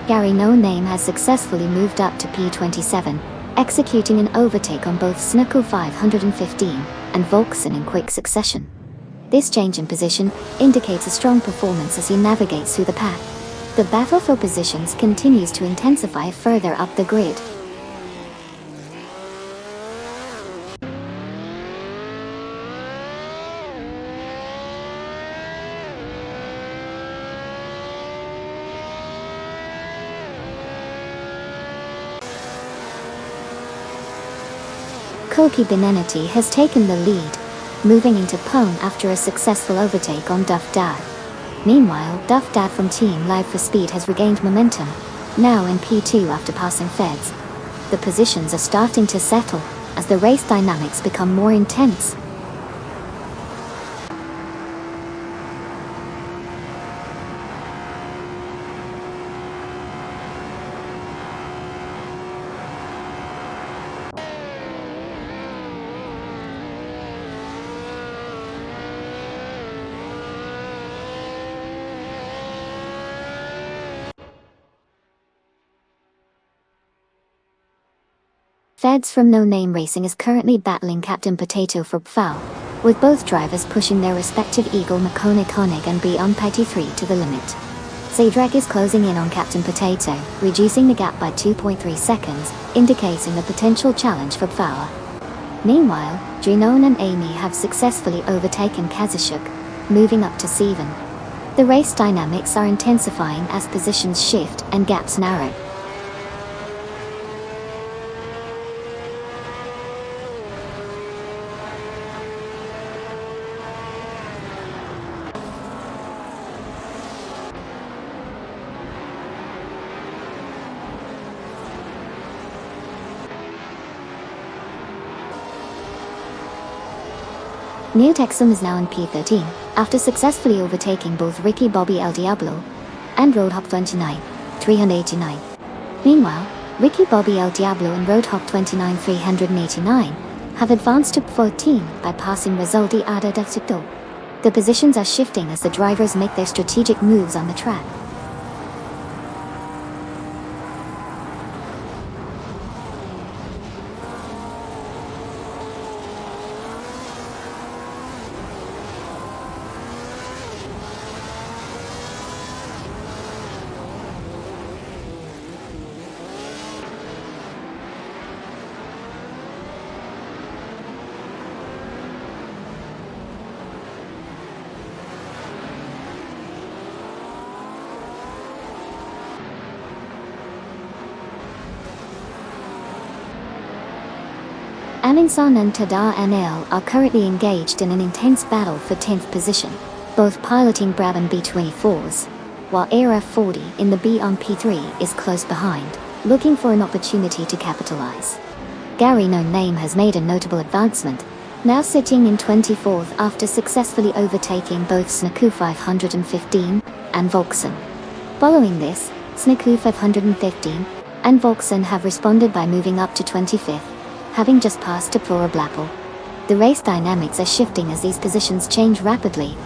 Gary No Name has successfully moved up to P27, executing an overtake on both Assetto 515 and Volkswagen in quick succession. This change in position indicates a strong performance as he navigates through the pack. The battle for positions continues to intensify further up the grid. Koki Benenati has taken the lead, moving into Pone after a successful overtake on Duff Dad. Meanwhile, Duff Dad from Team Live for Speed has regained momentum, now in P2 after passing Feds. The positions are starting to settle, as the race dynamics become more intense. Feds from No Name Racing is currently battling Captain Potato for Pfau, with both drivers pushing their respective Eagle Makone Konig and Beyond Petty 3 to the limit. Zadrak is closing in on Captain Potato, reducing the gap by 2.3 seconds, indicating a potential challenge for Pfau. Meanwhile, Junon and Amy have successfully overtaken Kazashuk, moving up to 7. The race dynamics are intensifying as positions shift and gaps narrow. New Texum is now in P13, after successfully overtaking both Ricky Bobby El Diablo and Roadhop 29, 389. Meanwhile, Ricky Bobby El Diablo and Roadhop 29 389 have advanced to P14 by passing Resulti Ada Assetto. The positions are shifting as the drivers make their strategic moves on the track. Aminson and Tada NL are currently engaged in an intense battle for 10th position, both piloting Brabham B24s, while ARF40 in the B on P3 is close behind, looking for an opportunity to capitalize. Gary No Name has made a notable advancement, now sitting in 24th after successfully overtaking both Assetto 515 and Volkswagen. Following this, Assetto 515 and Volkswagen have responded by moving up to 25th, having just passed to Flora Blappel. The race dynamics are shifting as these positions change rapidly.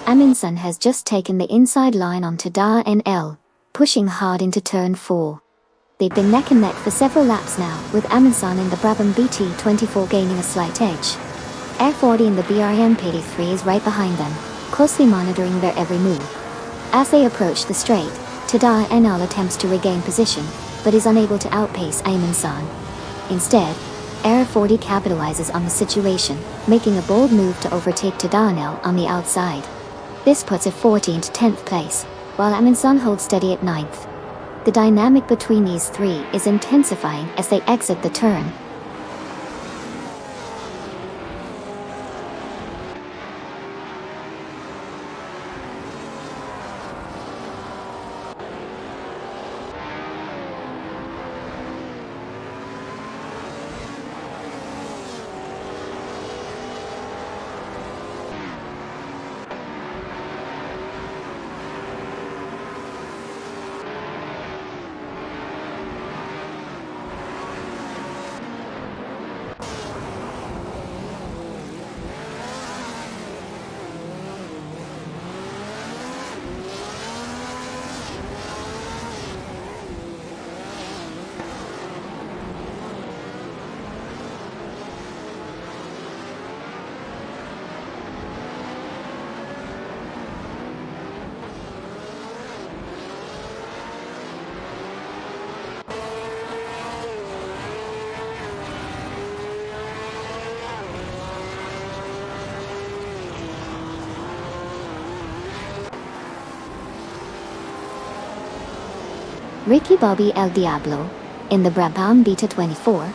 Amundsen has just taken the inside line on Tada NL, pushing hard into turn 4. They've been neck and neck for several laps now, with Amundsen in the Brabham BT24 gaining a slight edge. Air40 in the BRM PT3 is right behind them, closely monitoring their every move. As they approach the straight, Tada Enal attempts to regain position, but is unable to outpace Ayman San. Instead, Air 40 capitalizes on the situation, making a bold move to overtake Tada Enal on the outside. This puts it 14th to 10th place, while Ayman San holds steady at 9th. The dynamic between these three is intensifying as they exit the turn. Ricky Bobby El Diablo, in the Brabham Beta 24,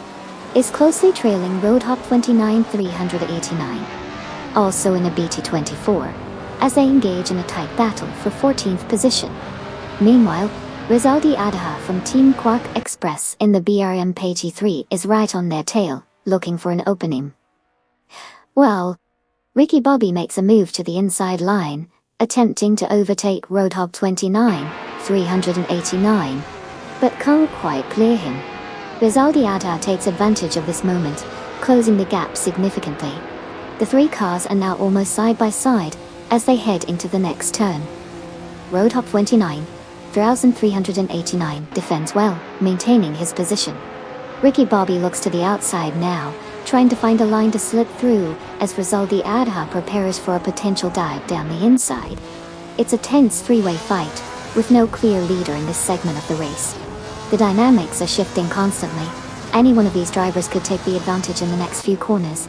is closely trailing Roadhop 29 389, also in a BT 24, as they engage in a tight battle for 14th position. Meanwhile, Rizaldi Adaha from Team Quark Express in the BRM Page 3 is right on their tail, looking for an opening. Well, Ricky Bobby makes a move to the inside line, attempting to overtake Roadhop 29 389, but can't quite clear him. Rizaldi Adaha takes advantage of this moment, closing the gap significantly. The three cars are now almost side by side as they head into the next turn. Roadhop 29 389 defends well, maintaining his position. Ricky Bobby looks to the outside now, trying to find a line to slip through as Rizaldi Adaha prepares for a potential dive down the inside. It's a tense three-way fight, with no clear leader in this segment of the race. The dynamics are shifting constantly. Any one of these drivers could take the advantage in the next few corners.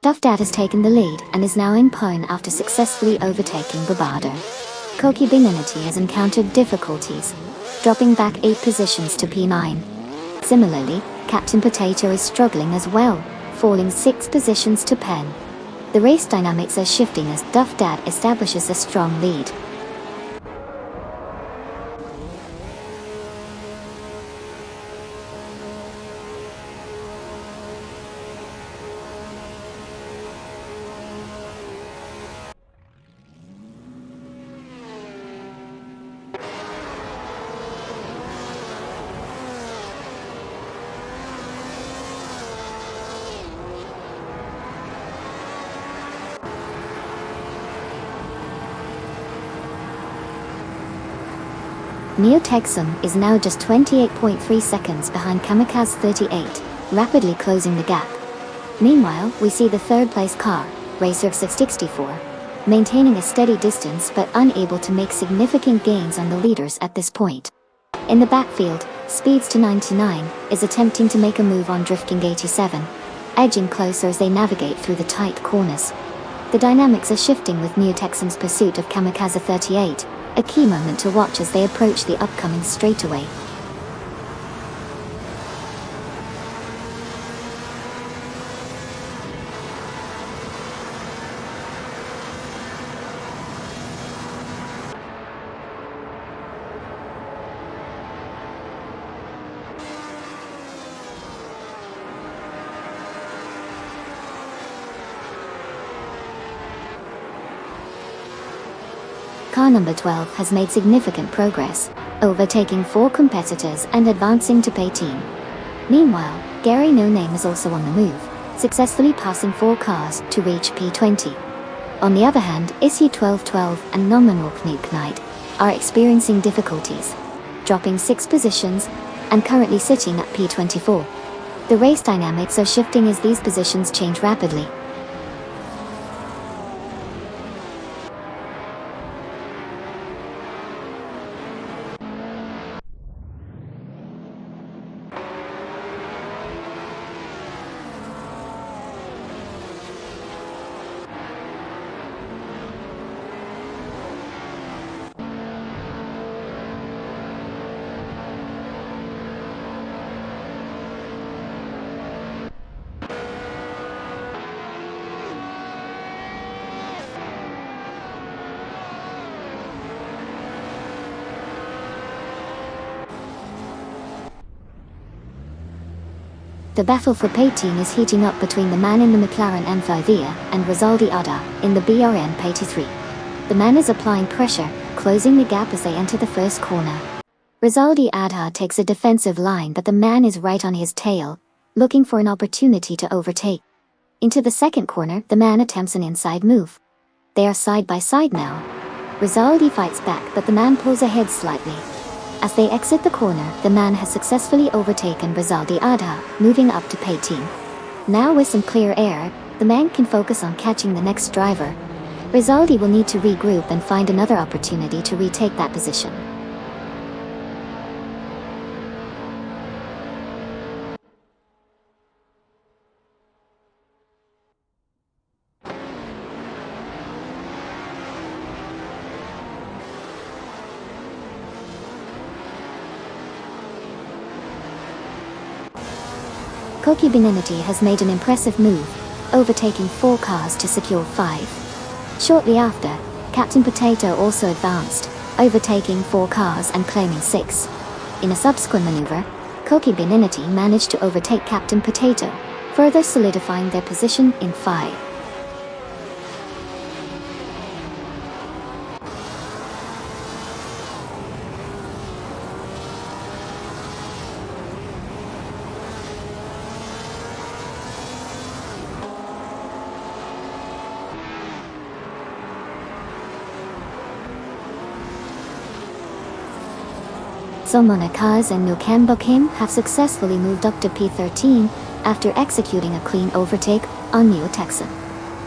Duffdad has taken the lead and is now in pole after successfully overtaking Barbado. Koki Binanity has encountered difficulties, dropping back 8 positions to P9. Similarly, Captain Potato is struggling as well, falling 6 positions to Pen. The race dynamics are shifting as Duffdad establishes a strong lead. Neo Texan is now just 28.3 seconds behind Kamikaze 38, rapidly closing the gap. Meanwhile, we see the third-place car, Racer 664, maintaining a steady distance but unable to make significant gains on the leaders at this point. In the backfield, Speeds to 99 is attempting to make a move on Drifting 87, edging closer as they navigate through the tight corners. The dynamics are shifting with Neo Texan's pursuit of Kamikaze 38, a key moment to watch as they approach the upcoming straightaway. Car number 12 has made significant progress, overtaking 4 competitors and advancing to P18. Meanwhile, Gary No Name is also on the move, successfully passing 4 cars to reach P20. On the other hand, Issue 1212 and Nominal Knut Knight are experiencing difficulties, dropping 6 positions and currently sitting at P24. The race dynamics are shifting as these positions change rapidly. The battle for P18 is heating up between the man in the McLaren M5 and Rizaldi Ada in the BRM P83. The man is applying pressure, closing the gap as they enter the first corner. Rizaldi Ada takes a defensive line, but the man is right on his tail, looking for an opportunity to overtake. Into the second corner, the man attempts an inside move. They are side by side now. Rizaldi fights back, but the man pulls ahead slightly. As they exit the corner, the man has successfully overtaken Rizaldi Ada, moving up to P18. Now with some clear air, the man can focus on catching the next driver. Rizaldi will need to regroup and find another opportunity to retake that position. Koki Beninati has made an impressive move, overtaking 4 cars to secure 5. Shortly after, Captain Potato also advanced, overtaking 4 cars and claiming 6. In a subsequent maneuver, Koki Beninati managed to overtake Captain Potato, further solidifying their position in 5. Somonakaz and Nukambokim have successfully moved up to P13 after executing a clean overtake on Neo Texan.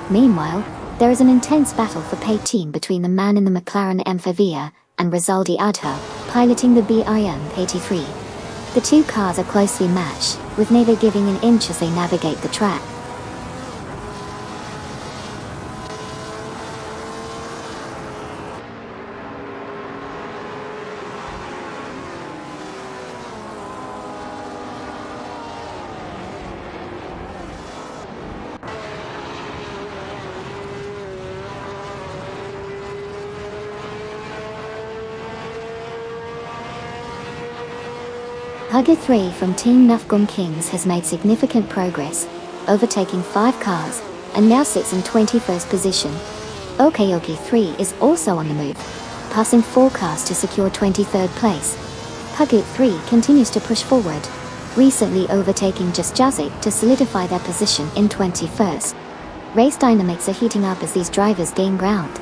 Meanwhile, there is an intense battle for P18 between the man in the McLaren M5 and Rizaldi Adha, piloting the BRM P83. The 2 cars are closely matched, with neither giving an inch as they navigate the track. Hugger 3 from Team Nufgum Kings has made significant progress, overtaking 5 cars, and now sits in 21st position. Okayoki 3 is also on the move, passing 4 cars to secure 23rd place. Hugger 3 continues to push forward, recently overtaking Just Jazik to solidify their position in 21st. Race dynamics are heating up as these drivers gain ground.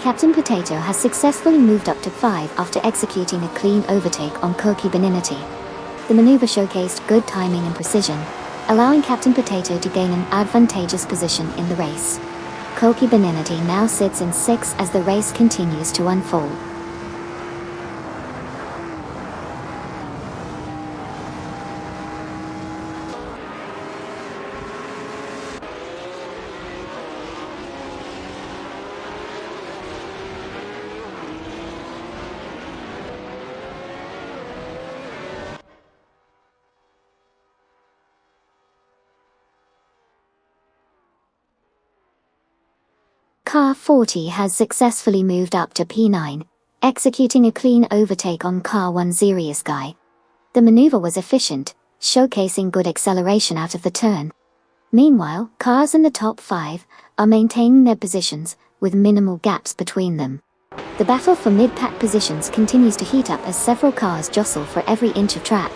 Captain Potato has successfully moved up to 5 after executing a clean overtake on Koki Beninati. The maneuver showcased good timing and precision, allowing Captain Potato to gain an advantageous position in the race. Koki Beninati now sits in 6 as the race continues to unfold. car 40 has successfully moved up to P9, executing a clean overtake on car 10's guy. The maneuver was efficient, showcasing good acceleration out of the turn. Meanwhile, cars in the top 5 are maintaining their positions, with minimal gaps between them. The battle for mid-pack positions continues to heat up as several cars jostle for every inch of track.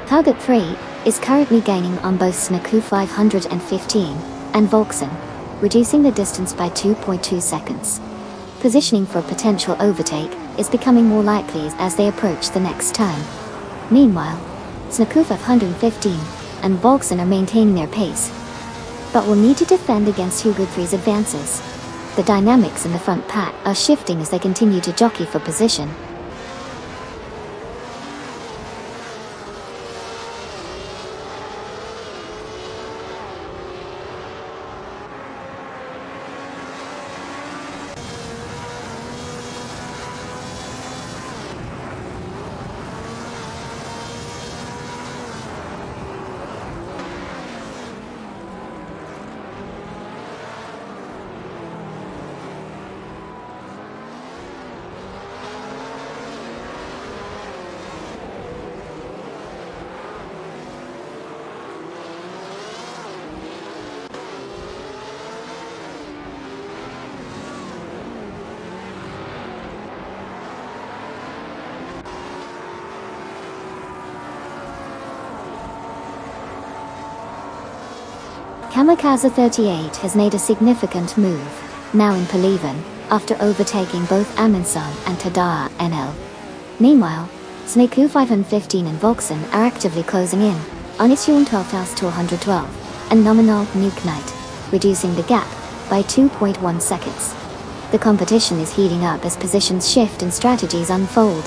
Target 3 is currently gaining on both Assetto 515 and Volkswagen, reducing the distance by 2.2 seconds. Positioning for a potential overtake is becoming more likely as they approach the next turn. Meanwhile, Assetto 515 and Volkswagen are maintaining their pace, but will need to defend against Hugo 3's advances. The dynamics in the front pack are shifting as they continue to jockey for position. Kamikaze 38 has made a significant move, now in P11, after overtaking both Amundsen and Tadar NL. Meanwhile, Assetto 515 and Volkswagen are actively closing in on Ision 12,212 and nominal Nuke Knight, reducing the gap by 2.1 seconds. The competition is heating up as positions shift and strategies unfold.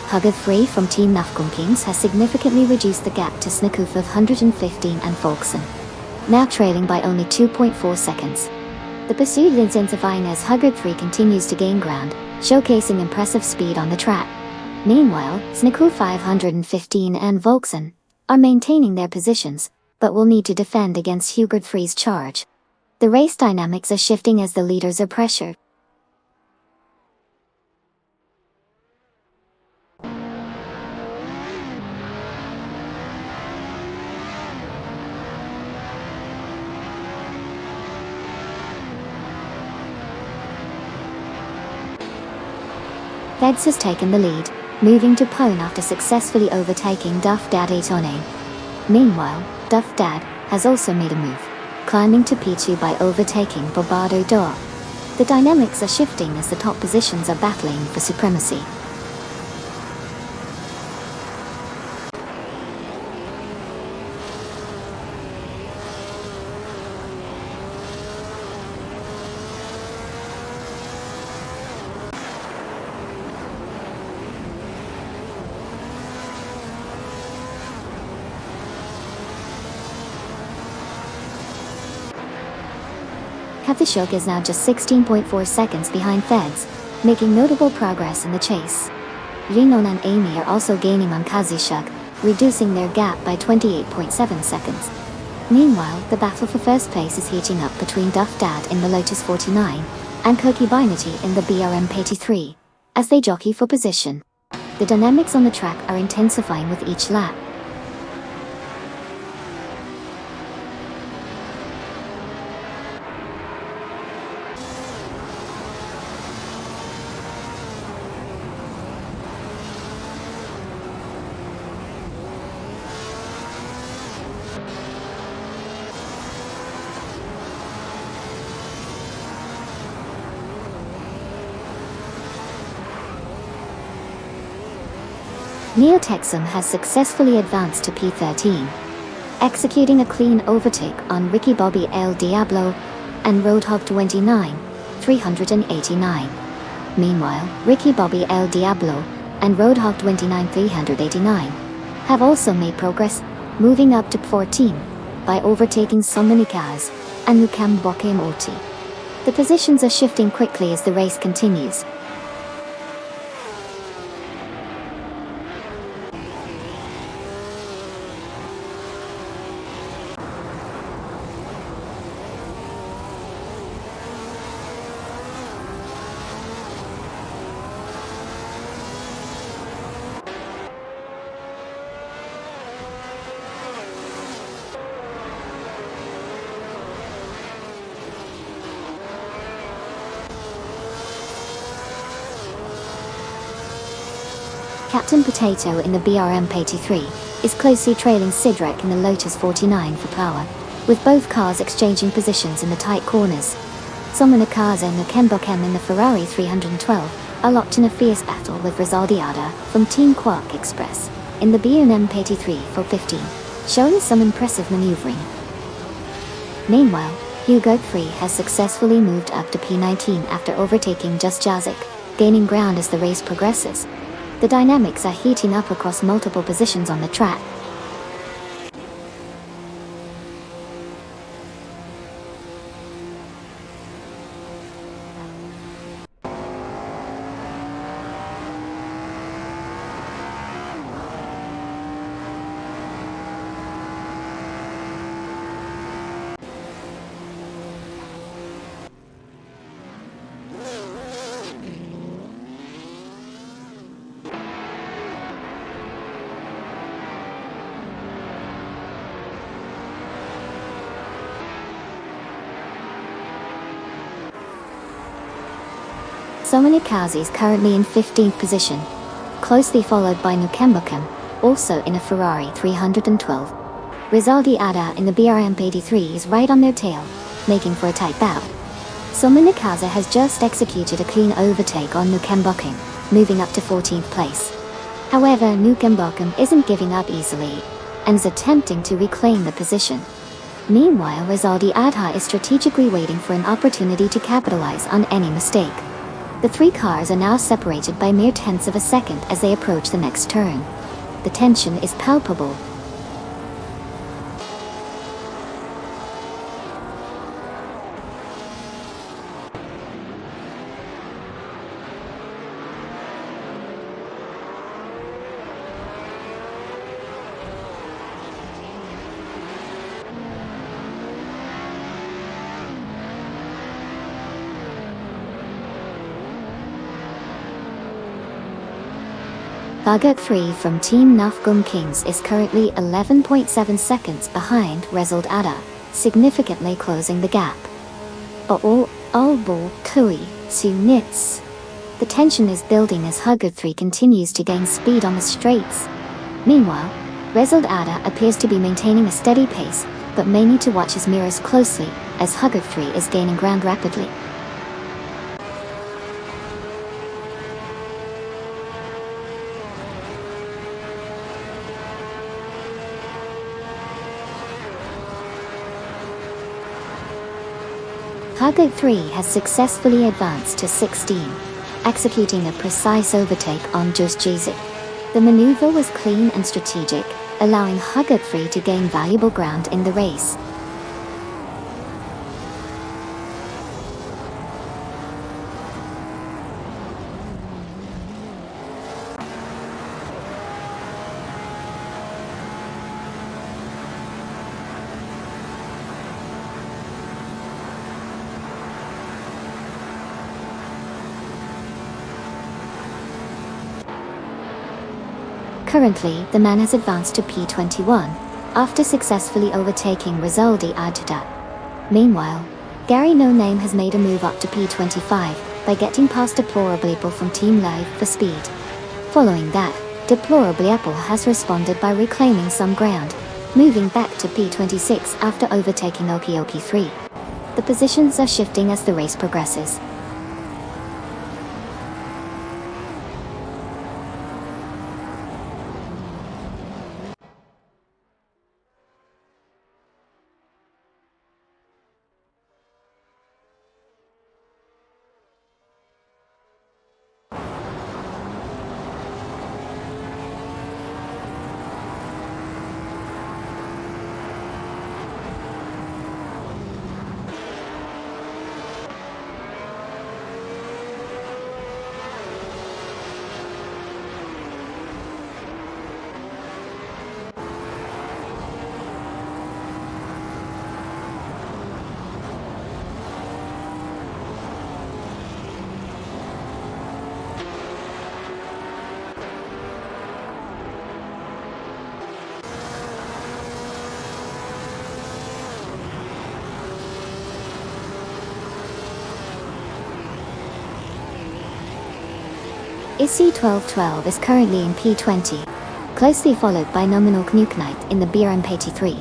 Hugger 3 from Team Nafkumpings has significantly reduced the gap to Snakuf of 115 and Volksen, now trailing by only 2.4 seconds. The pursuit is intensifying as Hugger 3 continues to gain ground, showcasing impressive speed on the track. Meanwhile, Snakuf 515 and Volksen are maintaining their positions, but will need to defend against Hugger 3's charge. The race dynamics are shifting as the leaders are pressured. Feds has taken the lead, moving to pole after successfully overtaking Duff Dad Etone. Meanwhile, Duff Dad has also made a move, climbing to P2 by overtaking Bobardo Dor. The dynamics are shifting as the top positions are battling for supremacy. Kathashuk is now just 16.4 seconds behind Feds, making notable progress in the chase. Rinon and Amy are also gaining on Kazishuk, reducing their gap by 28.7 seconds. Meanwhile, the battle for first place is heating up between Duff Dad in the Lotus 49 and Koki Binati in the BRM 83, as they jockey for position. The dynamics on the track are intensifying with each lap. Neotexum has successfully advanced to P13, executing a clean overtake on Ricky Bobby El Diablo and Roadhog 29, 389. Meanwhile, Ricky Bobby El Diablo and Roadhog 29, 389 have also made progress, moving up to 14 by overtaking Somonikaz and Nukamboke Moti. The positions are shifting quickly as the race continues. Captain Potato in the BRM 83 is closely trailing Sidrek in the Lotus 49 for power, with both cars exchanging positions in the tight corners. Somonakaza and Nukembokem in the Ferrari 312 are locked in a fierce battle with Rizaldiada from Team Quark Express in the BRM 83 for 15, showing some impressive maneuvering. Meanwhile, Hugo 3 has successfully moved up to P19 after overtaking Just Jazik, gaining ground as the race progresses. The dynamics are heating up across multiple positions on the track. Somonikazi is currently in 15th position, closely followed by Nukembokem, also in a Ferrari 312. Rizaldi Ada in the BRM 83 is right on their tail, making for a tight battle. Somonikazi has just executed a clean overtake on Nukembokem, moving up to 14th place. However, Nukembokem isn't giving up easily, and is attempting to reclaim the position. Meanwhile, Rizaldi Adha is strategically waiting for an opportunity to capitalize on any mistake. The three cars are now separated by mere tenths of a second as they approach the next turn. The tension is palpable. Target 3 from Team Nafgum Kings is currently 11.7 seconds behind Result Ada, significantly closing the gap. All Albo Kui Sunits. The tension is building as Hugger 3 continues to gain speed on the straights. Meanwhile, Result Ada appears to be maintaining a steady pace, but may need to watch his mirrors closely, as Hugger 3 is gaining ground rapidly. Target 3 has successfully advanced to 16, executing a precise overtake on Just Jizik. The maneuver was clean and strategic, allowing Hugger 3 to gain valuable ground in the race. Currently, the man has advanced to P21, after successfully overtaking Rizaldi Adjuda. Meanwhile, Gary No Name has made a move up to P25, by getting past Deplorably Apple from Team Live for speed. Following that, Deplorably Apple has responded by reclaiming some ground, moving back to P26 after overtaking Okioki 3. The positions are shifting as the race progresses. Issy 1212 is currently in P20, closely followed by Nominal Knuke Knight in the BRM83,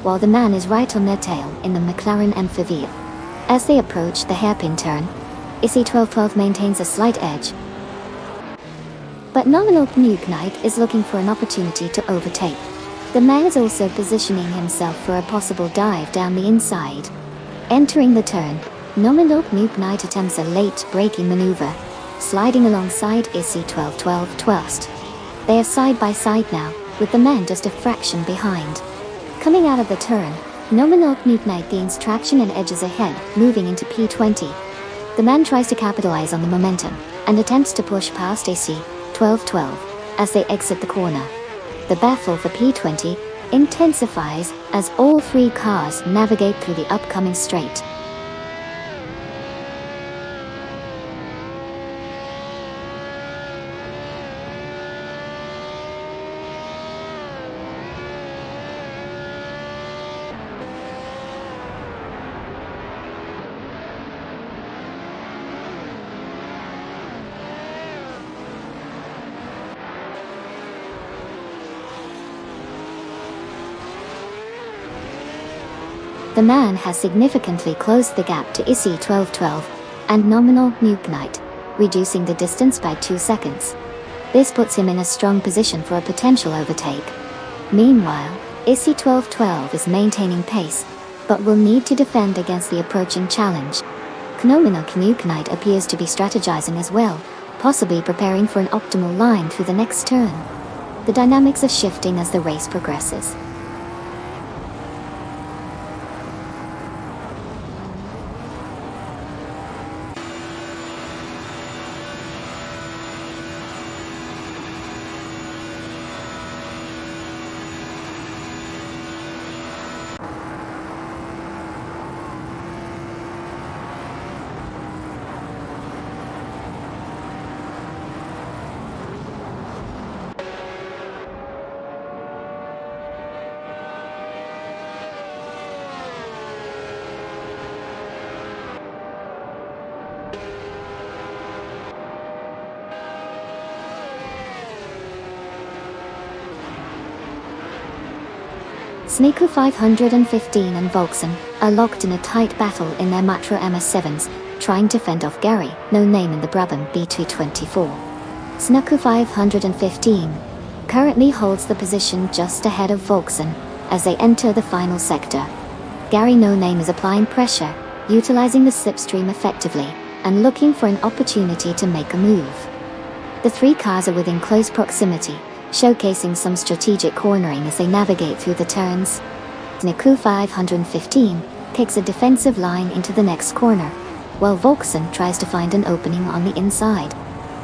while the man is right on their tail in the McLaren Amphibia. As they approach the hairpin turn, Issy 1212 maintains a slight edge, but Nominal Knuke Knight is looking for an opportunity to overtake. The man is also positioning himself for a possible dive down the inside. Entering the turn, Nominal Knuke Knight attempts a late braking maneuver, sliding alongside Issy 1212 Twist. They are side by side now, with the man just a fraction behind. Coming out of the turn, Nominal Knuke Knight gains traction and edges ahead, moving into P20. The man tries to capitalize on the momentum, and attempts to push past Issy 1212 as they exit the corner. The battle for P20 intensifies as all three cars navigate through the upcoming straight. The man has significantly closed the gap to Issy 1212 and Nominal Knuke Knight, reducing the distance by 2 seconds. This puts him in a strong position for a potential overtake. Meanwhile, Issy 1212 is maintaining pace, but will need to defend against the approaching challenge. Phenomenal Knight appears to be strategizing as well, possibly preparing for an optimal line through the next turn. The dynamics are shifting as the race progresses. Sneaker 515 and Volksen are locked in a tight battle in their Matra MS7s, trying to fend off Gary, no name in the Brabham B224. Sneaker 515 currently holds the position just ahead of Volksen as they enter the final sector. Gary, no name, is applying pressure, utilizing the slipstream effectively, and looking for an opportunity to make a move. The three cars are within close proximity, showcasing some strategic cornering as they navigate through the turns. Sneaker 515 kicks a defensive line into the next corner, while Volksen tries to find an opening on the inside.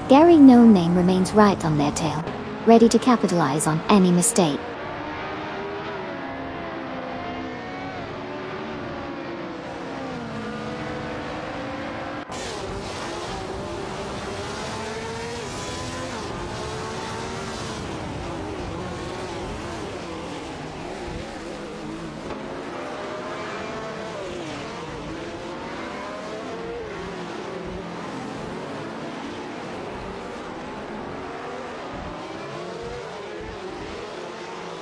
Gary, no name, remains right on their tail, ready to capitalize on any mistake.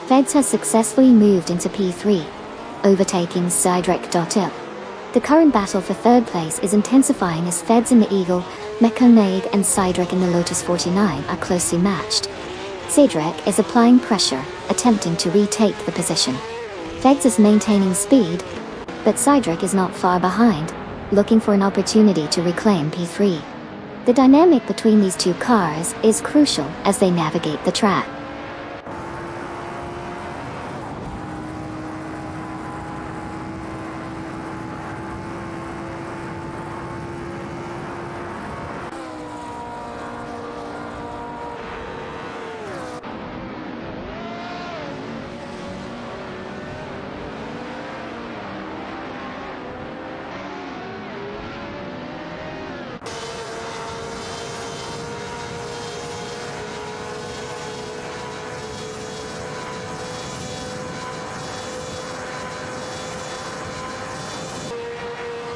Feds has successfully moved into P3, overtaking Sidrek.il. The current battle for third place is intensifying as Feds in the Eagle, Mekonade and Sidrek in the Lotus 49 are closely matched. Sidrek is applying pressure, attempting to retake the position. Feds is maintaining speed, but Sidrek is not far behind, looking for an opportunity to reclaim P3. The dynamic between these two cars is crucial as they navigate the track.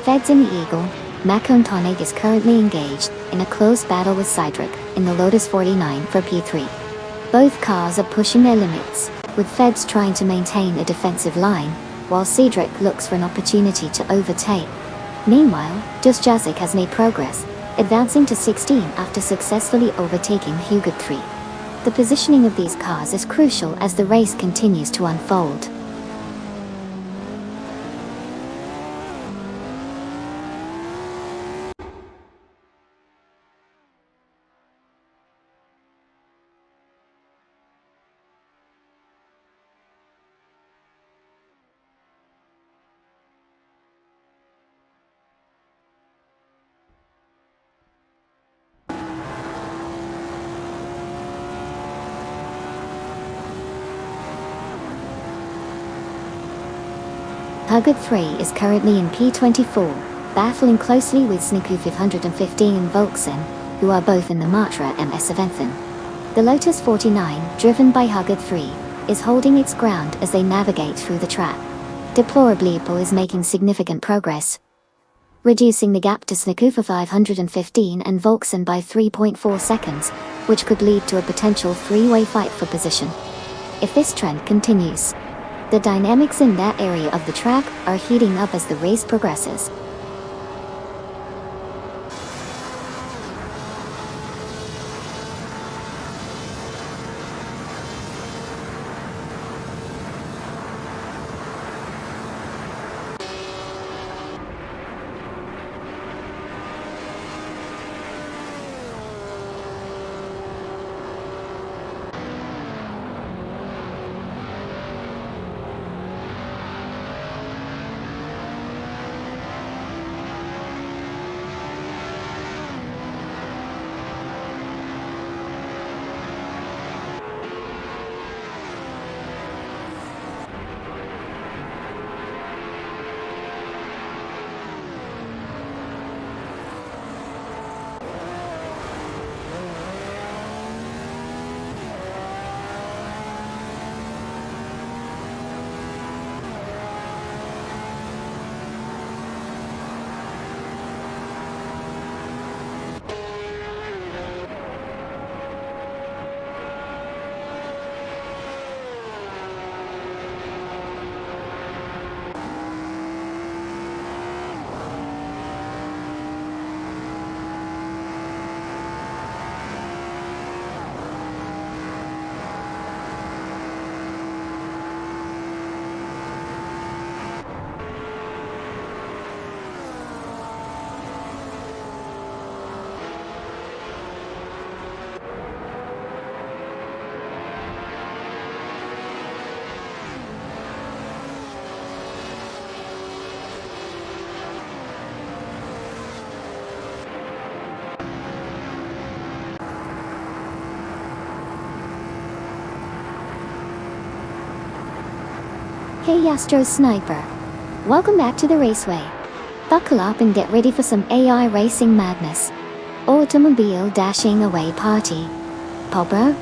Feds in the Eagle, Mekonade is currently engaged in a close battle with Sidrek in the Lotus 49 for P3. Both cars are pushing their limits, with Feds trying to maintain a defensive line, while Sidrek looks for an opportunity to overtake. Meanwhile, Dustjazik has made progress, advancing to 16 after successfully overtaking Hugot 3. The positioning of these cars is crucial as the race continues to unfold. Hugot 3 is currently in P24, battling closely with Sneaker 515 and Volksen, who are both in the Matra MS7. The Lotus 49, driven by Hugot 3, is holding its ground as they navigate through the track. Deplorably is making significant progress, reducing the gap to Sneaker 515 and Volksen by 3.4 seconds, which could lead to a potential three-way fight for position. If this trend continues, the dynamics in that area of the track are heating up as the race progresses. Hey Astro Sniper. Welcome back to the raceway. Buckle up and get ready for some AI racing madness. Automobile dashing away party. Popper?